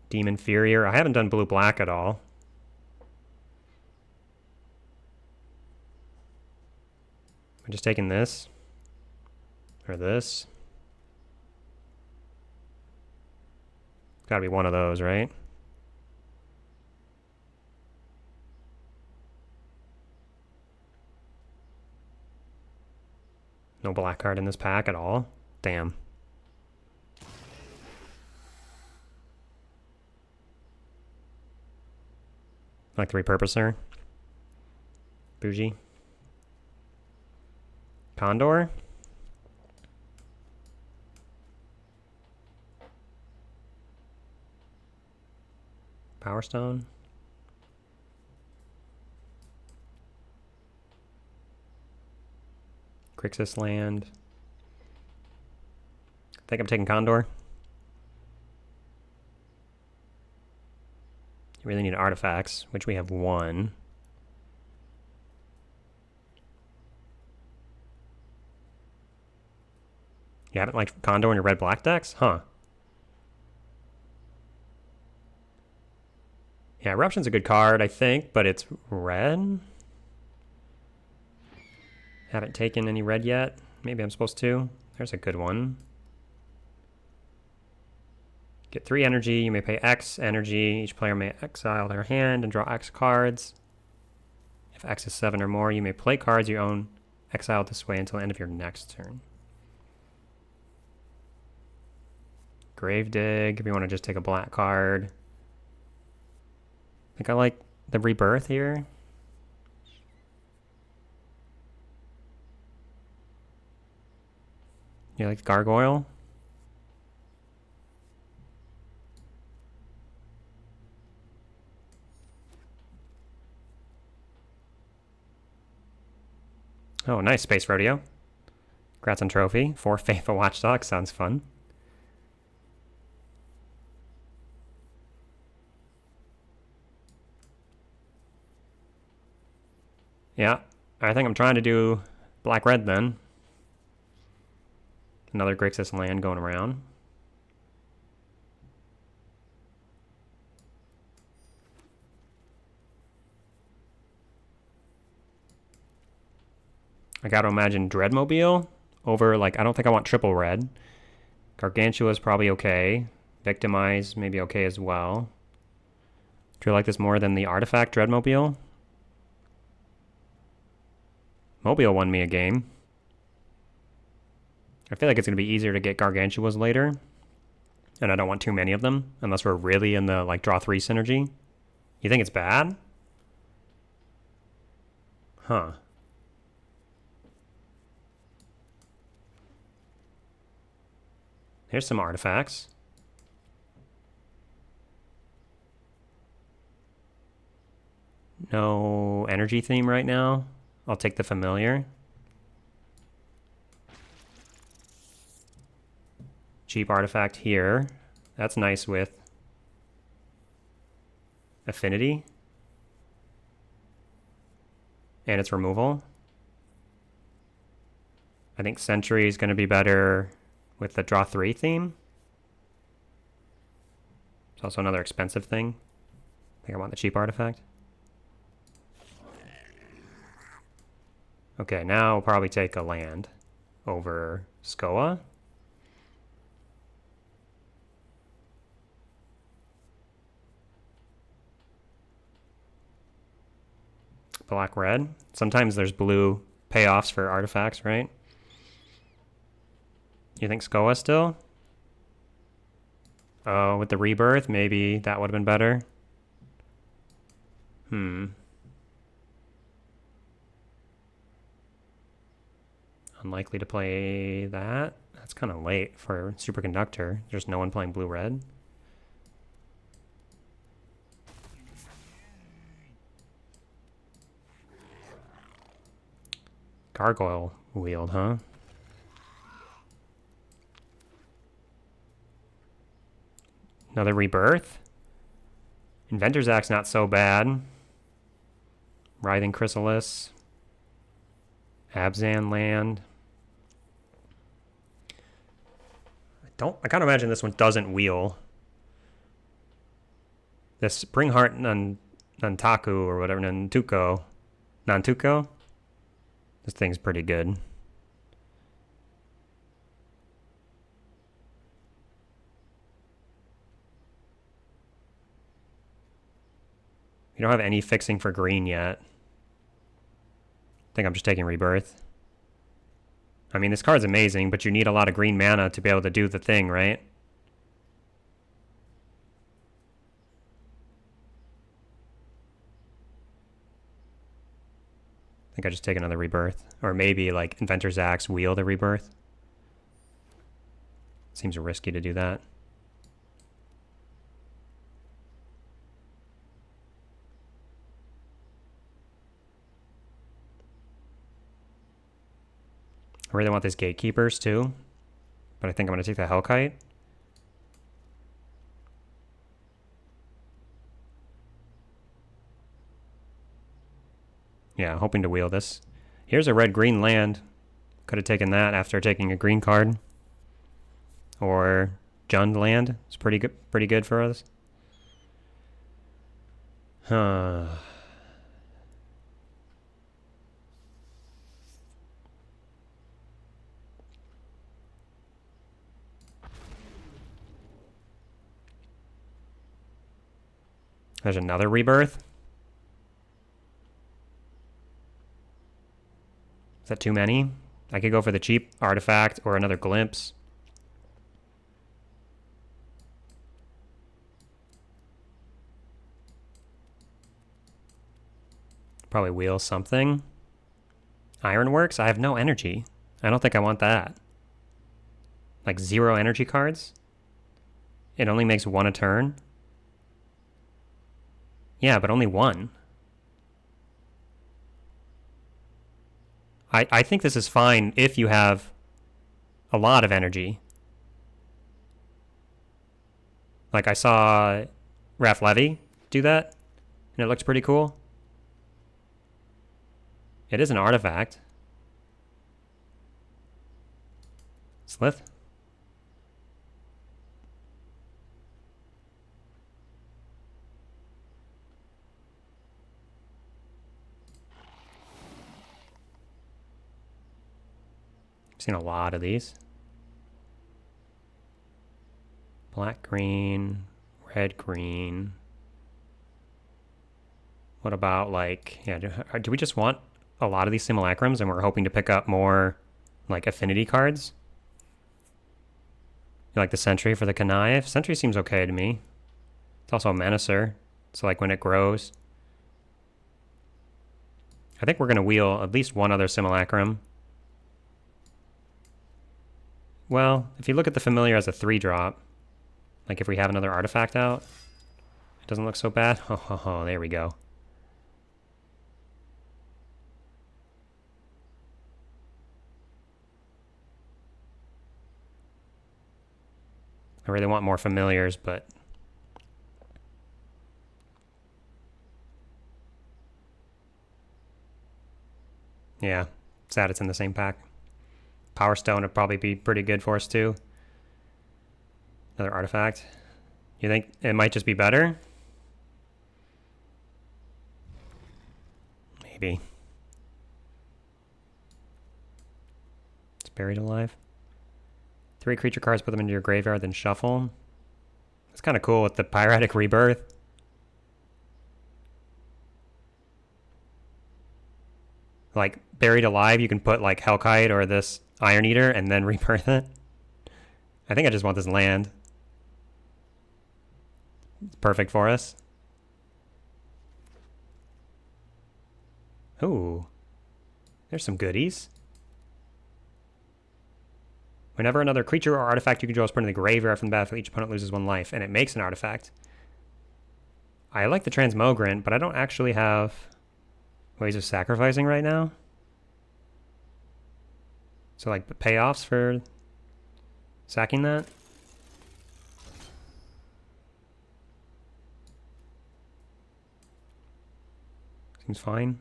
Demon Inferior. I haven't done blue-black at all. I'm just taking this or this. Gotta be one of those, right? No black card in this pack at all. Damn. Like the repurposer. Bougie. Condor. Power Stone. Grixis land. I think I'm taking Condor. You really need artifacts, which we have one. You haven't liked Condor in your red-black decks? Huh. Yeah, Eruption's a good card, I think, but it's red? Haven't taken any red yet. Maybe I'm supposed to. There's a good one. Get 3 energy. You may pay X energy. Each player may exile their hand and draw X cards. If X is 7 or more, you may play cards you own exiled this way until the end of your next turn. Gravedigg, if you want to just take a black card. I think I like the Rebirth here. You like the Gargoyle? Oh, nice. Space Rodeo. Congrats on trophy. 4 Faithful Watchdogs. Sounds fun. Yeah, I think I'm trying to do black-red then. Another Grixis land going around. I gotta imagine Dreadmobile over, like, I don't think I want triple red. Gargantua is probably okay. Victimize maybe okay as well. Do you like this more than the Artifact Dreadmobile? Mobile won me a game. I feel like it's going to be easier to get Gargantuas later. And I don't want too many of them, unless we're really in the, like, draw 3 synergy. You think it's bad? Huh. Here's some artifacts. No energy theme right now. I'll take the familiar. Cheap artifact here. That's nice with affinity. And its removal. I think Sentry is going to be better with the draw 3 theme. It's also another expensive thing. I think I want the cheap artifact. Okay, now I'll probably take a land over Skoa. black-red. Sometimes there's blue payoffs for artifacts, right? You think Skoa still? Oh, with the rebirth, maybe that would have been better. Unlikely to play that. That's kind of late for Superconductor. There's no one playing blue-red. Gargoyle wield, huh? Another rebirth. Inventor's Axe not so bad. Writhing Chrysalis. Abzan land. I can't imagine this one doesn't wheel. This Bringheart Nantaku or whatever, Nantuko. This thing's pretty good. We don't have any fixing for green yet. I think I'm just taking Rebirth. I mean, this card's amazing, but you need a lot of green mana to be able to do the thing, right? I think I just take another Rebirth. Or maybe, like, Inventor's Axe, wheel the Rebirth. Seems risky to do that. I really want these Gatekeepers too, but I think I'm going to take the Hellkite. Yeah, hoping to wheel this. Here's a red-green land. Could have taken that after taking a green card. Or Jund land. It's pretty good for us. Huh. There's another Rebirth. Is that too many? I could go for the cheap artifact or another Glimpse. Probably wheel something. Ironworks? I have no energy. I don't think I want that. Like 0 energy cards? It only makes 1 a turn? Yeah, but only 1. I think this is fine if you have a lot of energy. Like I saw Raph Levy do that, and it looks pretty cool. It is an artifact. Slith? Seen a lot of these. Black, green, red, green. What about like, yeah, do we just want a lot of these simulacrums and we're hoping to pick up more like affinity cards? You like the Sentry for the Connive? Sentry seems okay to me. It's also a Menacer, so like when it grows. I think we're going to wheel at least one other simulacrum. Well, if you look at the Familiar as a 3-drop, like if we have another artifact out, it doesn't look so bad. Oh, there we go. I really want more Familiars, but yeah, sad it's in the same pack. Power Stone would probably be pretty good for us too. Another artifact. You think it might just be better? Maybe. It's buried alive. 3 creature cards, put them into your graveyard, then shuffle. It's kind of cool with the Pyretic Rebirth. Like, buried alive, you can put, like, Hellkite or this Iron Eater and then rebirth it. I think I just want this land. It's perfect for us. Ooh. There's some goodies. Whenever another creature or artifact you control is put in the graveyard from the battlefield, each opponent loses 1 life, and it makes an artifact. I like the Transmogrant, but I don't actually have ways of sacrificing right now. So, like, the payoffs for sacking that. Seems fine.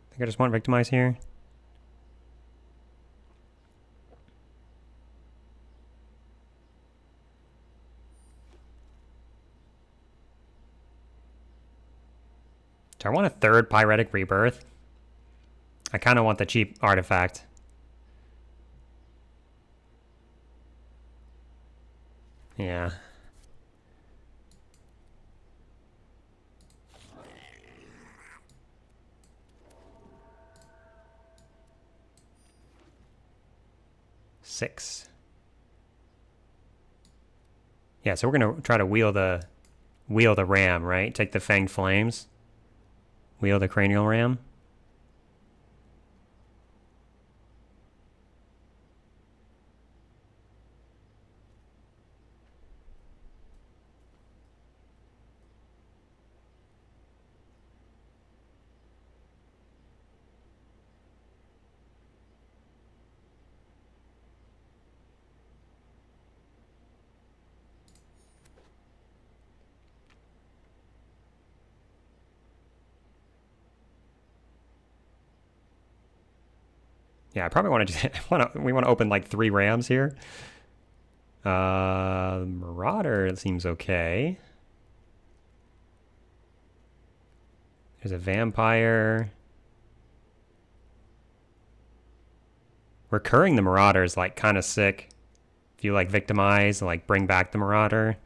I think I just want Victimize here. Do I want a 3rd Pyretic Rebirth? I kind of want the cheap artifact. Yeah. Six. Yeah, so we're gonna try to wheel the ram, right? Take the Fanged Flames. Wheel the Cranial Ram. Yeah, I probably want to. We want to open like 3 rams here. Marauder seems okay. There's a vampire. Recurring the Marauder is like kind of sick. If you like Victimize, like bring back the Marauder.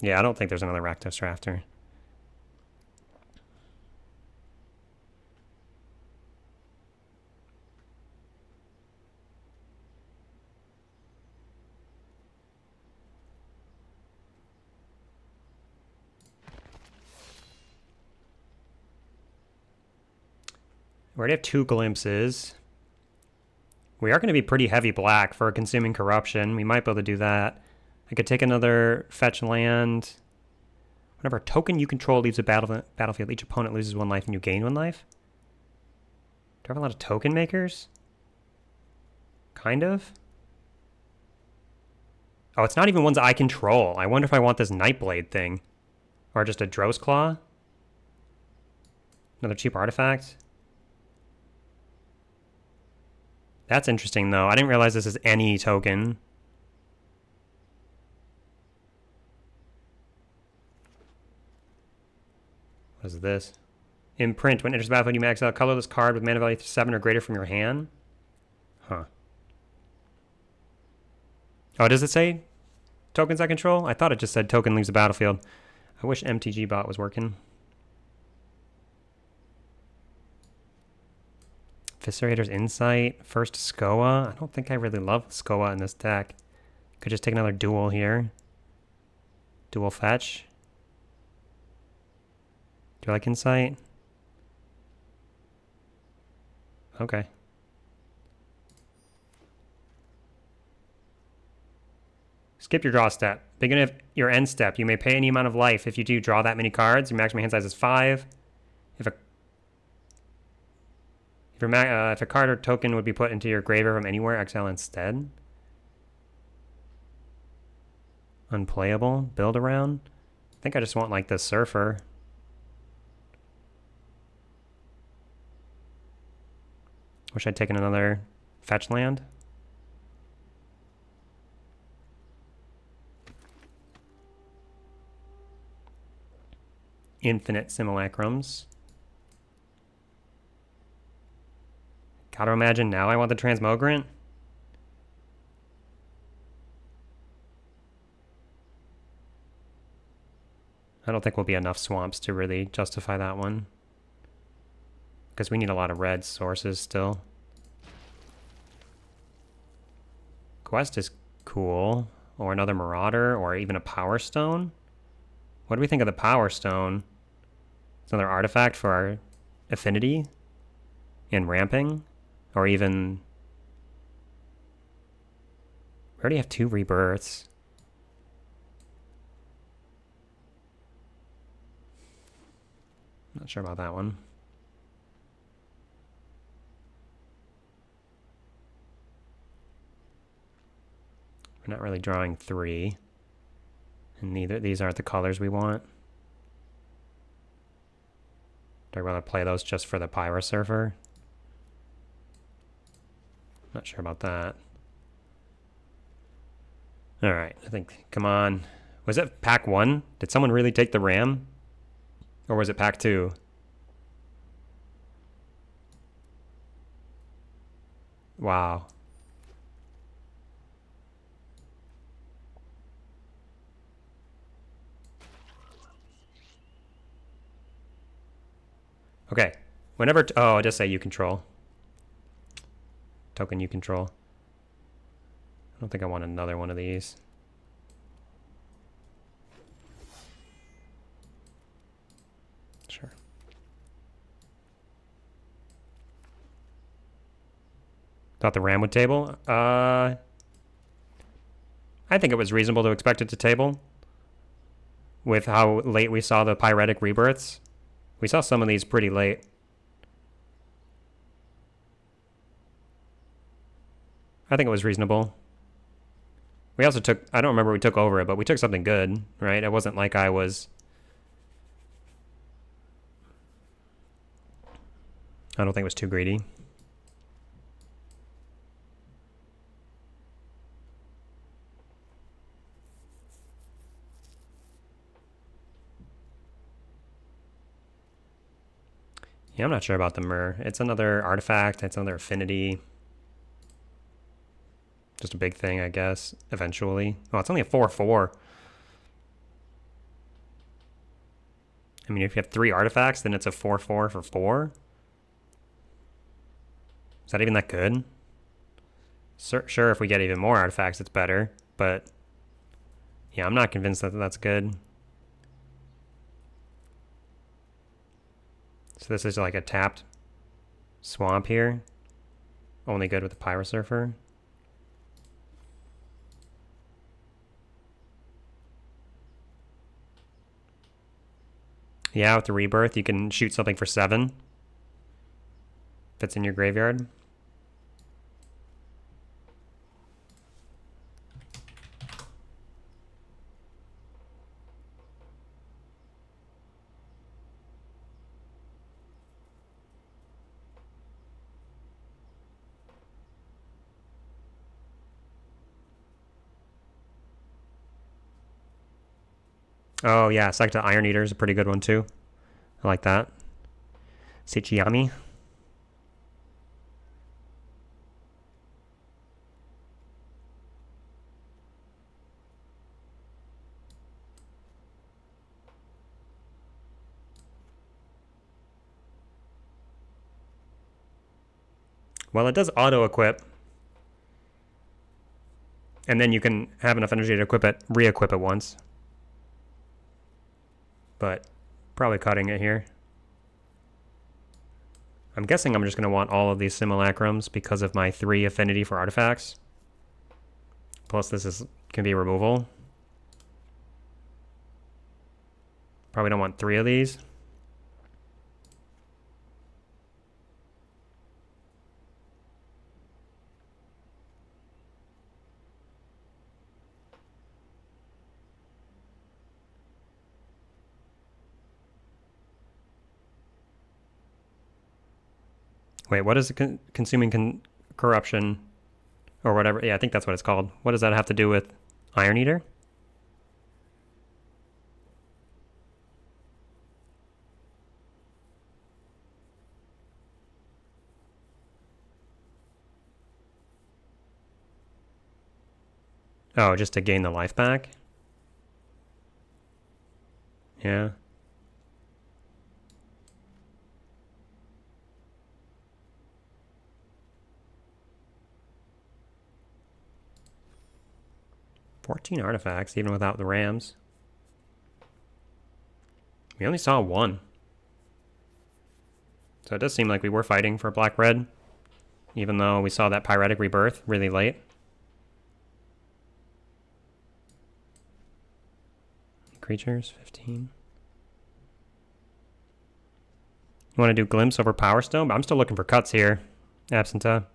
Yeah, I don't think there's another Rakdos Rafter. We already have 2 glimpses. We are going to be pretty heavy black for Consuming Corruption. We might be able to do that. I could take another fetch land. Whenever a token you control leaves a battlefield, each opponent loses 1 life and you gain 1 life. Do I have a lot of token makers? Kind of. Oh, it's not even ones I control. I wonder if I want this Nightblade thing. Or just a Dross Claw. Another cheap artifact. That's interesting, though. I didn't realize this is any token. What is this? Imprint. When it enters the battlefield, you may exile a colorless card with mana value 7 or greater from your hand. Huh. Oh, does it say tokens I control? I thought it just said token leaves the battlefield. I wish MTG bot was working. Eviscerator's Insight. First Skoa. I don't think I really love Skoa in this deck. Could just take another duel here. Dual fetch. Do I like Insight? Okay. Skip your draw step. Beginning of your end step, you may pay any amount of life. If you do draw that many cards, your maximum hand size is 5. If a card or token would be put into your graveyard from anywhere, exile instead. Unplayable. Build around. I think I just want like the Surfer. Wish I'd taken another fetch land. Infinite Simulacrums. Gotta imagine now I want the Transmogrant. I don't think we'll be enough swamps to really justify that one. Because we need a lot of red sources still. Quest is cool. Or another Marauder, or even a Power Stone. What do we think of the Power Stone? It's another artifact for our affinity and ramping. Or even... We already have 2 rebirths. Not sure about that one. We're not really drawing 3. And neither these aren't the colors we want. Do I rather play those just for the Pyrosurfer? Not sure about that. Alright, I think, come on. Was it pack 1? Did someone really take the Ram? Or was it pack 2? Wow. Okay. Whenever... oh, just say you control. Token you control. I don't think I want another one of these. Sure. Thought the Ram would table? I think it was reasonable to expect it to table. With how late we saw the Pyretic rebirths. We saw some of these pretty late. I think it was reasonable. We also took... I don't remember we took over it, but we took something good, right? It wasn't like I was... I don't think it was too greedy. Yeah, I'm not sure about the Myr. It's another artifact. It's another affinity. Just a big thing, I guess, eventually. Oh, it's only a 4/4. I mean, if you have 3 artifacts, then it's a 4/4 for 4. Is that even that good? Sure, if we get even more artifacts, it's better. But, yeah, I'm not convinced that that's good. So this is like a tapped swamp here. Only good with the Pyrosurfer. Yeah, with the rebirth, you can shoot something for 7. If it's in your graveyard. Oh, yeah, Secta Iron Eater is a pretty good one, too. I like that. Sichiyami. Well, it does auto-equip. And then you can have enough energy to equip it, re-equip it once. But probably cutting it here. I'm guessing I'm just going to want all of these simulacrums because of my 3 affinity for artifacts. Plus this can be removal. Probably don't want 3 of these. Wait, what is consuming corruption or whatever? Yeah, I think that's what it's called. What does that have to do with Iron Eater? Oh, just to gain the life back? Yeah. "14 artifacts, even without the rams." We only saw one. So it does seem like we were fighting for black-red, even though we saw that Pyretic Rebirth really late. Creatures, 15. You want to do Glimpse over Power Stone? I'm still looking for cuts here. Absenta.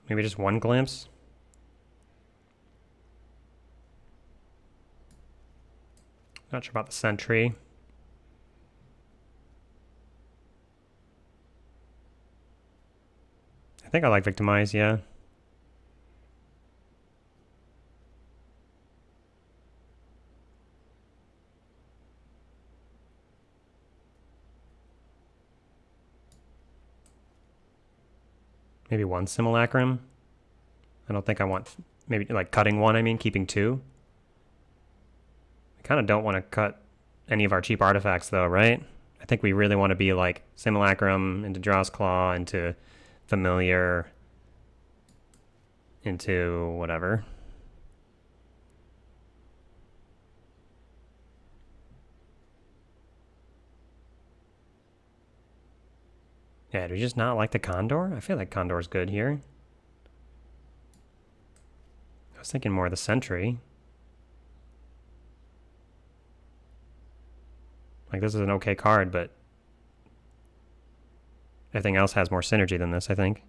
Maybe just one Glimpse. Not sure about the Sentry. I think I like Victimize, yeah. Maybe one Simulacrum. I don't think I want, maybe like cutting one, I mean, keeping two. I kind of don't want to cut any of our cheap artifacts though, right? I think we really want to be like Simulacrum into Draw's Claw, into Familiar, into whatever. Yeah, do we just not like the Condor? I feel like Condor's good here. I was thinking more of the Sentry. Like, this is an okay card, but everything else has more synergy than this, I think.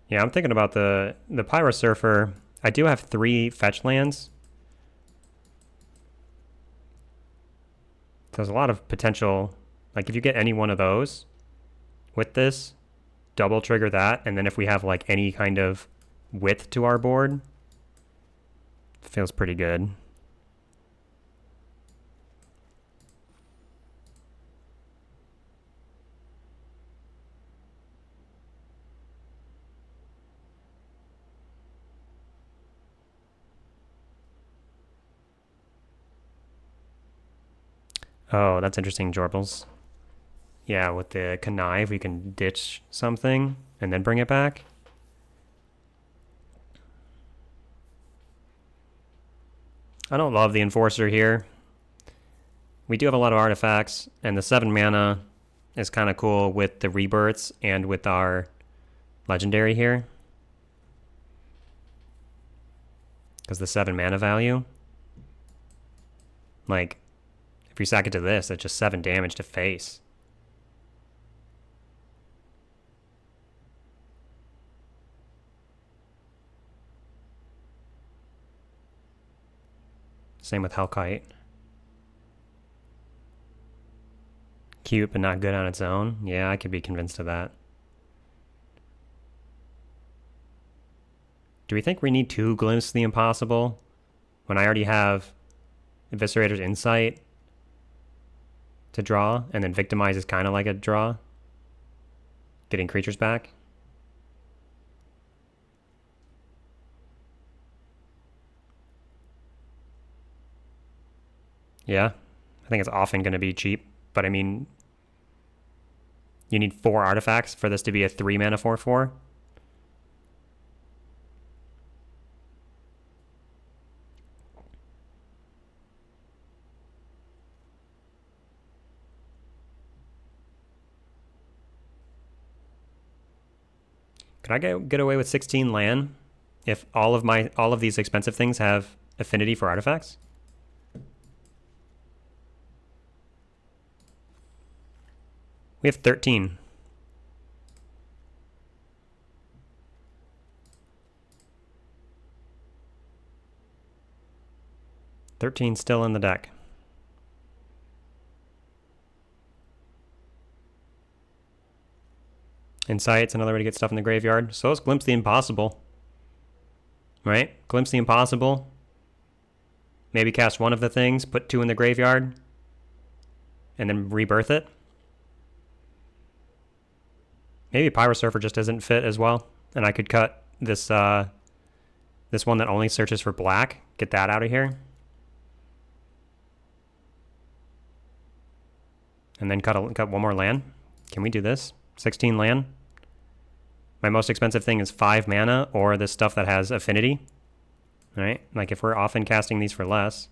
Yeah, I'm thinking about the Pyro Surfer. I do have 3 fetch lands. So there's a lot of potential. Like, if you get any one of those with this, double trigger that, and then if we have like any kind of width to our board, feels pretty good. Oh, that's interesting, Jorples. Yeah, with the Connive, we can ditch something and then bring it back. I don't love the Enforcer here. We do have a lot of artifacts, and the 7 mana is kind of cool with the rebirths and with our legendary here. Because the 7 mana value. Like, if you sack it to this, it's just 7 damage to face. Same with Hellkite. Cute, but not good on its own. Yeah, I could be convinced of that. Do we think we need 2 Glimpse of the Impossible when I already have Eviscerator's Insight to draw, and then Victimize is kind of like a draw? Getting creatures back? Yeah, I think it's often going to be cheap, but I mean, you need 4 artifacts for this to be a 3 mana 4/4. Can I get away with 16 land if all of these expensive things have affinity for artifacts? We have 13. Thirteen still in the deck. Insight's another way to get stuff in the graveyard. So is Glimpse the Impossible. Right? Glimpse the Impossible. Maybe cast one of the things, put 2 in the graveyard, and then rebirth it. Maybe Pyrosurfer just doesn't fit as well. And I could cut this this one that only searches for black. Get that out of here. And then cut one more land. Can we do this? 16 land. My most expensive thing is 5 mana or this stuff that has affinity. All right? Like if we're often casting these for less.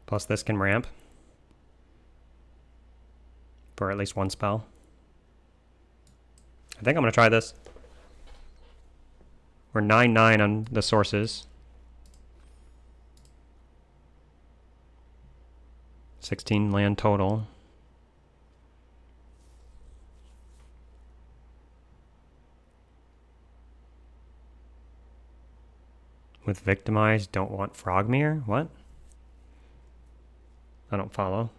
Plus this can ramp for at least one spell. I think I'm going to try this. We're 9/9 on the sources. 16 land total. With Victimize, don't want Frogmere? What? I don't follow.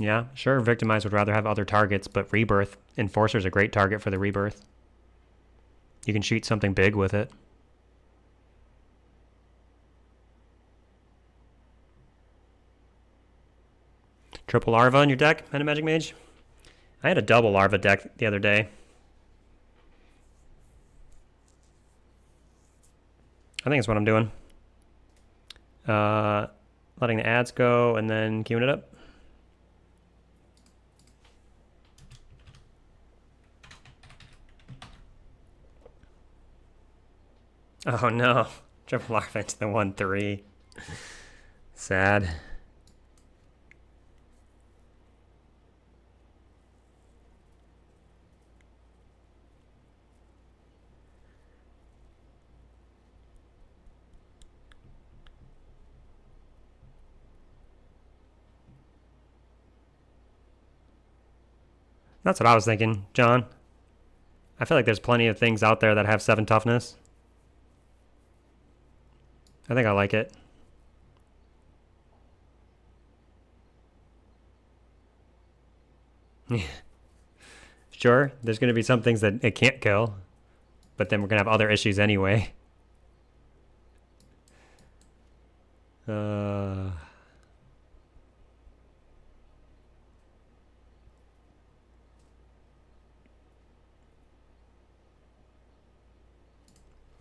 Yeah, sure, Victimize would rather have other targets, but Rebirth, Enforcer's a great target for the Rebirth. You can shoot something big with it. Triple Larva in your deck, Meta Magic Mage? I had a double Larva deck the other day. I think that's what I'm doing. Letting the ads go and then queuing it up. Oh no, triple Larva into the 1/3. Sad. That's what I was thinking, John. I feel like there's plenty of things out there that have 7 toughness. I think I like it. Sure, there's going to be some things that it can't kill, but then we're going to have other issues anyway.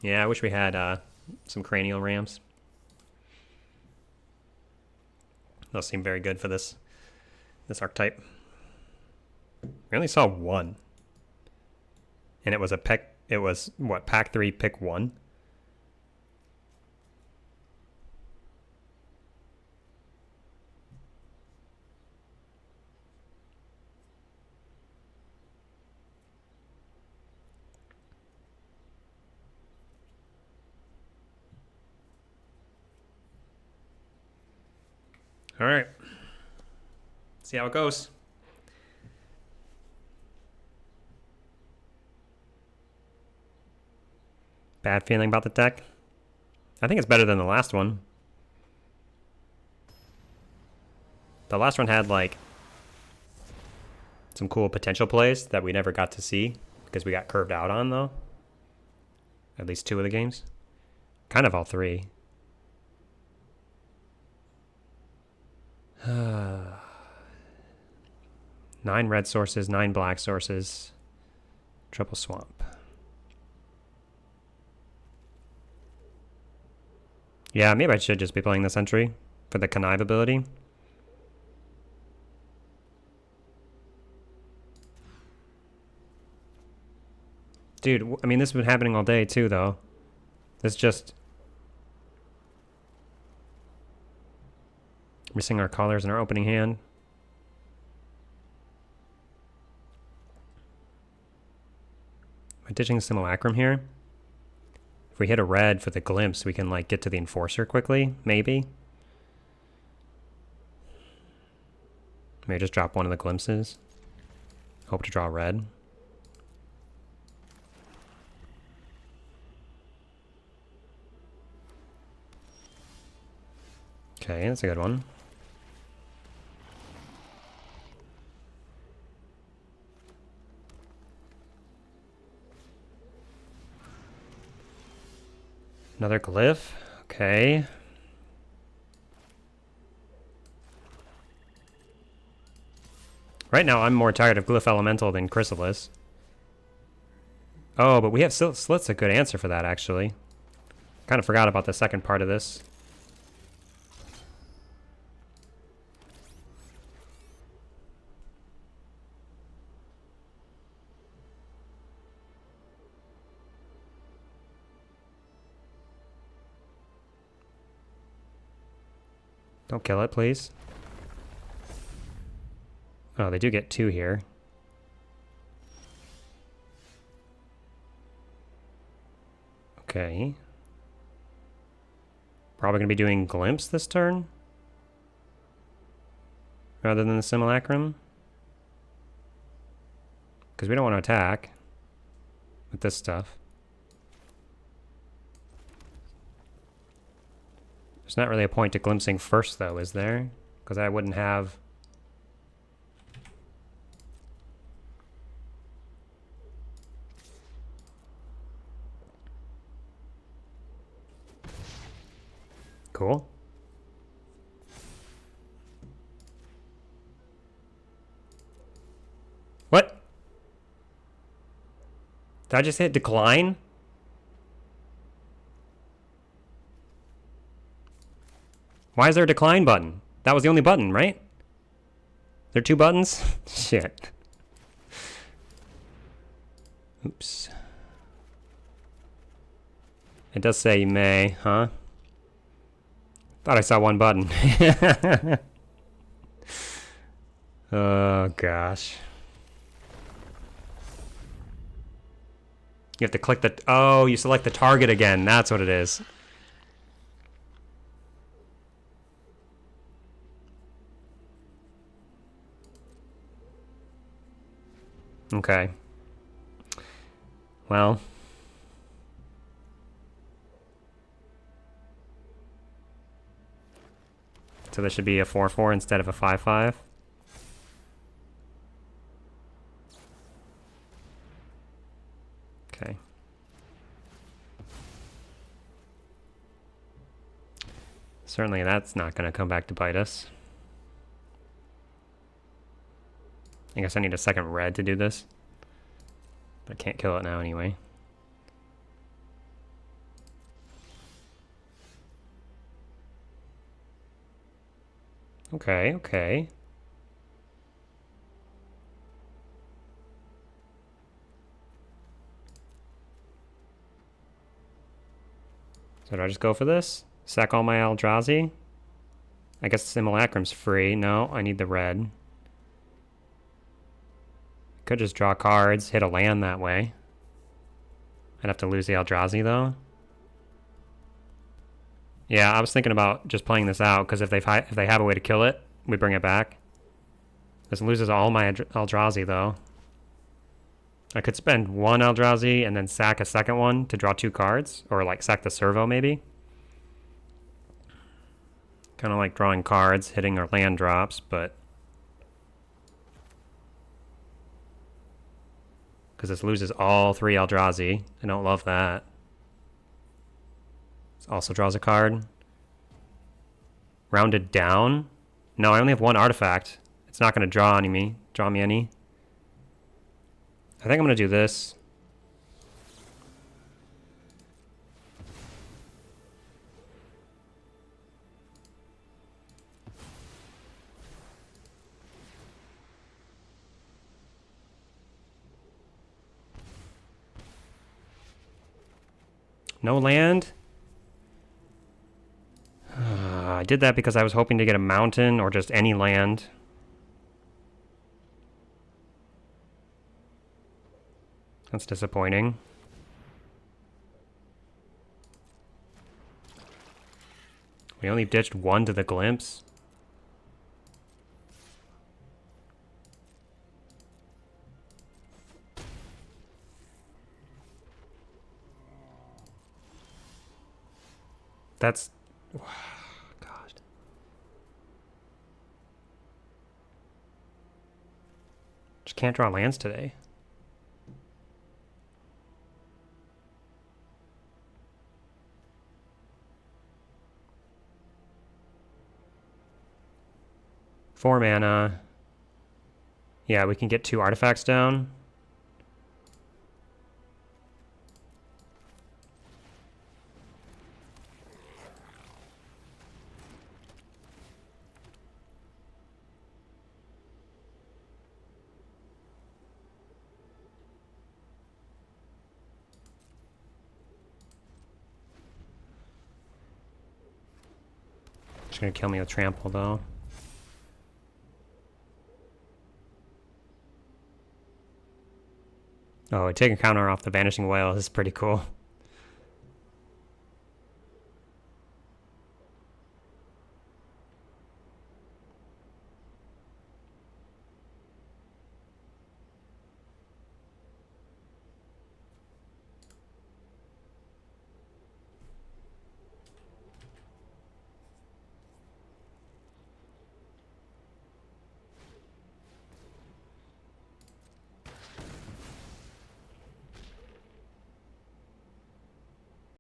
Yeah, I wish we had some cranial rams. Those seem very good for this archetype. We only saw one. And it was what, pack 3, pick 1? All right. See how it goes. Bad feeling about the deck. I think it's better than the last one. The last one had like some cool potential plays that we never got to see because we got curved out on, though. At least 2 of the games. Kind of all 3. 9 red sources, 9 black sources. Triple swamp. Yeah, maybe I should just be playing the Sentry for the connive ability. Dude, I mean, this has been happening all day, too, though. It's just... missing our colors in our opening hand. Am I ditching Simulacrum here? If we hit a red for the glimpse, we can, like, get to the Enforcer quickly, maybe. Maybe just drop one of the glimpses. Hope to draw red. Okay, that's a good one. Another glyph. Okay. Right now, I'm more tired of Glyph Elemental than Chrysalis. Oh, but we have Slit's a good answer for that, actually. Kind of forgot about the second part of this. Don't kill it, please. Oh, they do get 2 here. Okay. Probably going to be doing Glimpse this turn. Rather than the Simulacrum. Because we don't want to attack with this stuff. There's not really a point to glimpsing first, though, is there? Because I wouldn't have... Cool. What? Did I just hit decline? Why is there a decline button? That was the only button, right? There are 2 buttons? Shit. Oops. It does say you may, huh? Thought I saw 1 button. Oh, gosh. You have to click the... Oh, you select the target again. That's what it is. Okay. Well. So this should be a 4-4 instead of a 5-5. Okay. Certainly that's not going to come back to bite us. I guess I need a second red to do this. But I can't kill it now anyway. Okay, okay. So do I just go for this? Sack all my Eldrazi? I guess Simulacrum's free. No, I need the red. Could just draw cards, hit a land that way. I'd have to lose the Eldrazi though. Yeah, I was thinking about just playing this out because if they have a way to kill it, we bring it back. This loses all my Eldrazi though. I could spend one Eldrazi and then sack a second one to draw 2 cards, or like sack the servo maybe. Kind of like drawing cards, hitting our land drops, but because this loses all 3 Eldrazi. I don't love that. This also draws a card. Rounded down. No, I only have 1 artifact. It's not going to draw me any. I think I'm going to do this. No land? I did that because I was hoping to get a mountain or just any land. That's disappointing. We only ditched 1 to the glimpse. That's... God. Just can't draw lands today. Four mana. Yeah, we can get 2 artifacts down. She's gonna kill me with trample though. Oh, take a counter off the Vanishing Whale is pretty cool.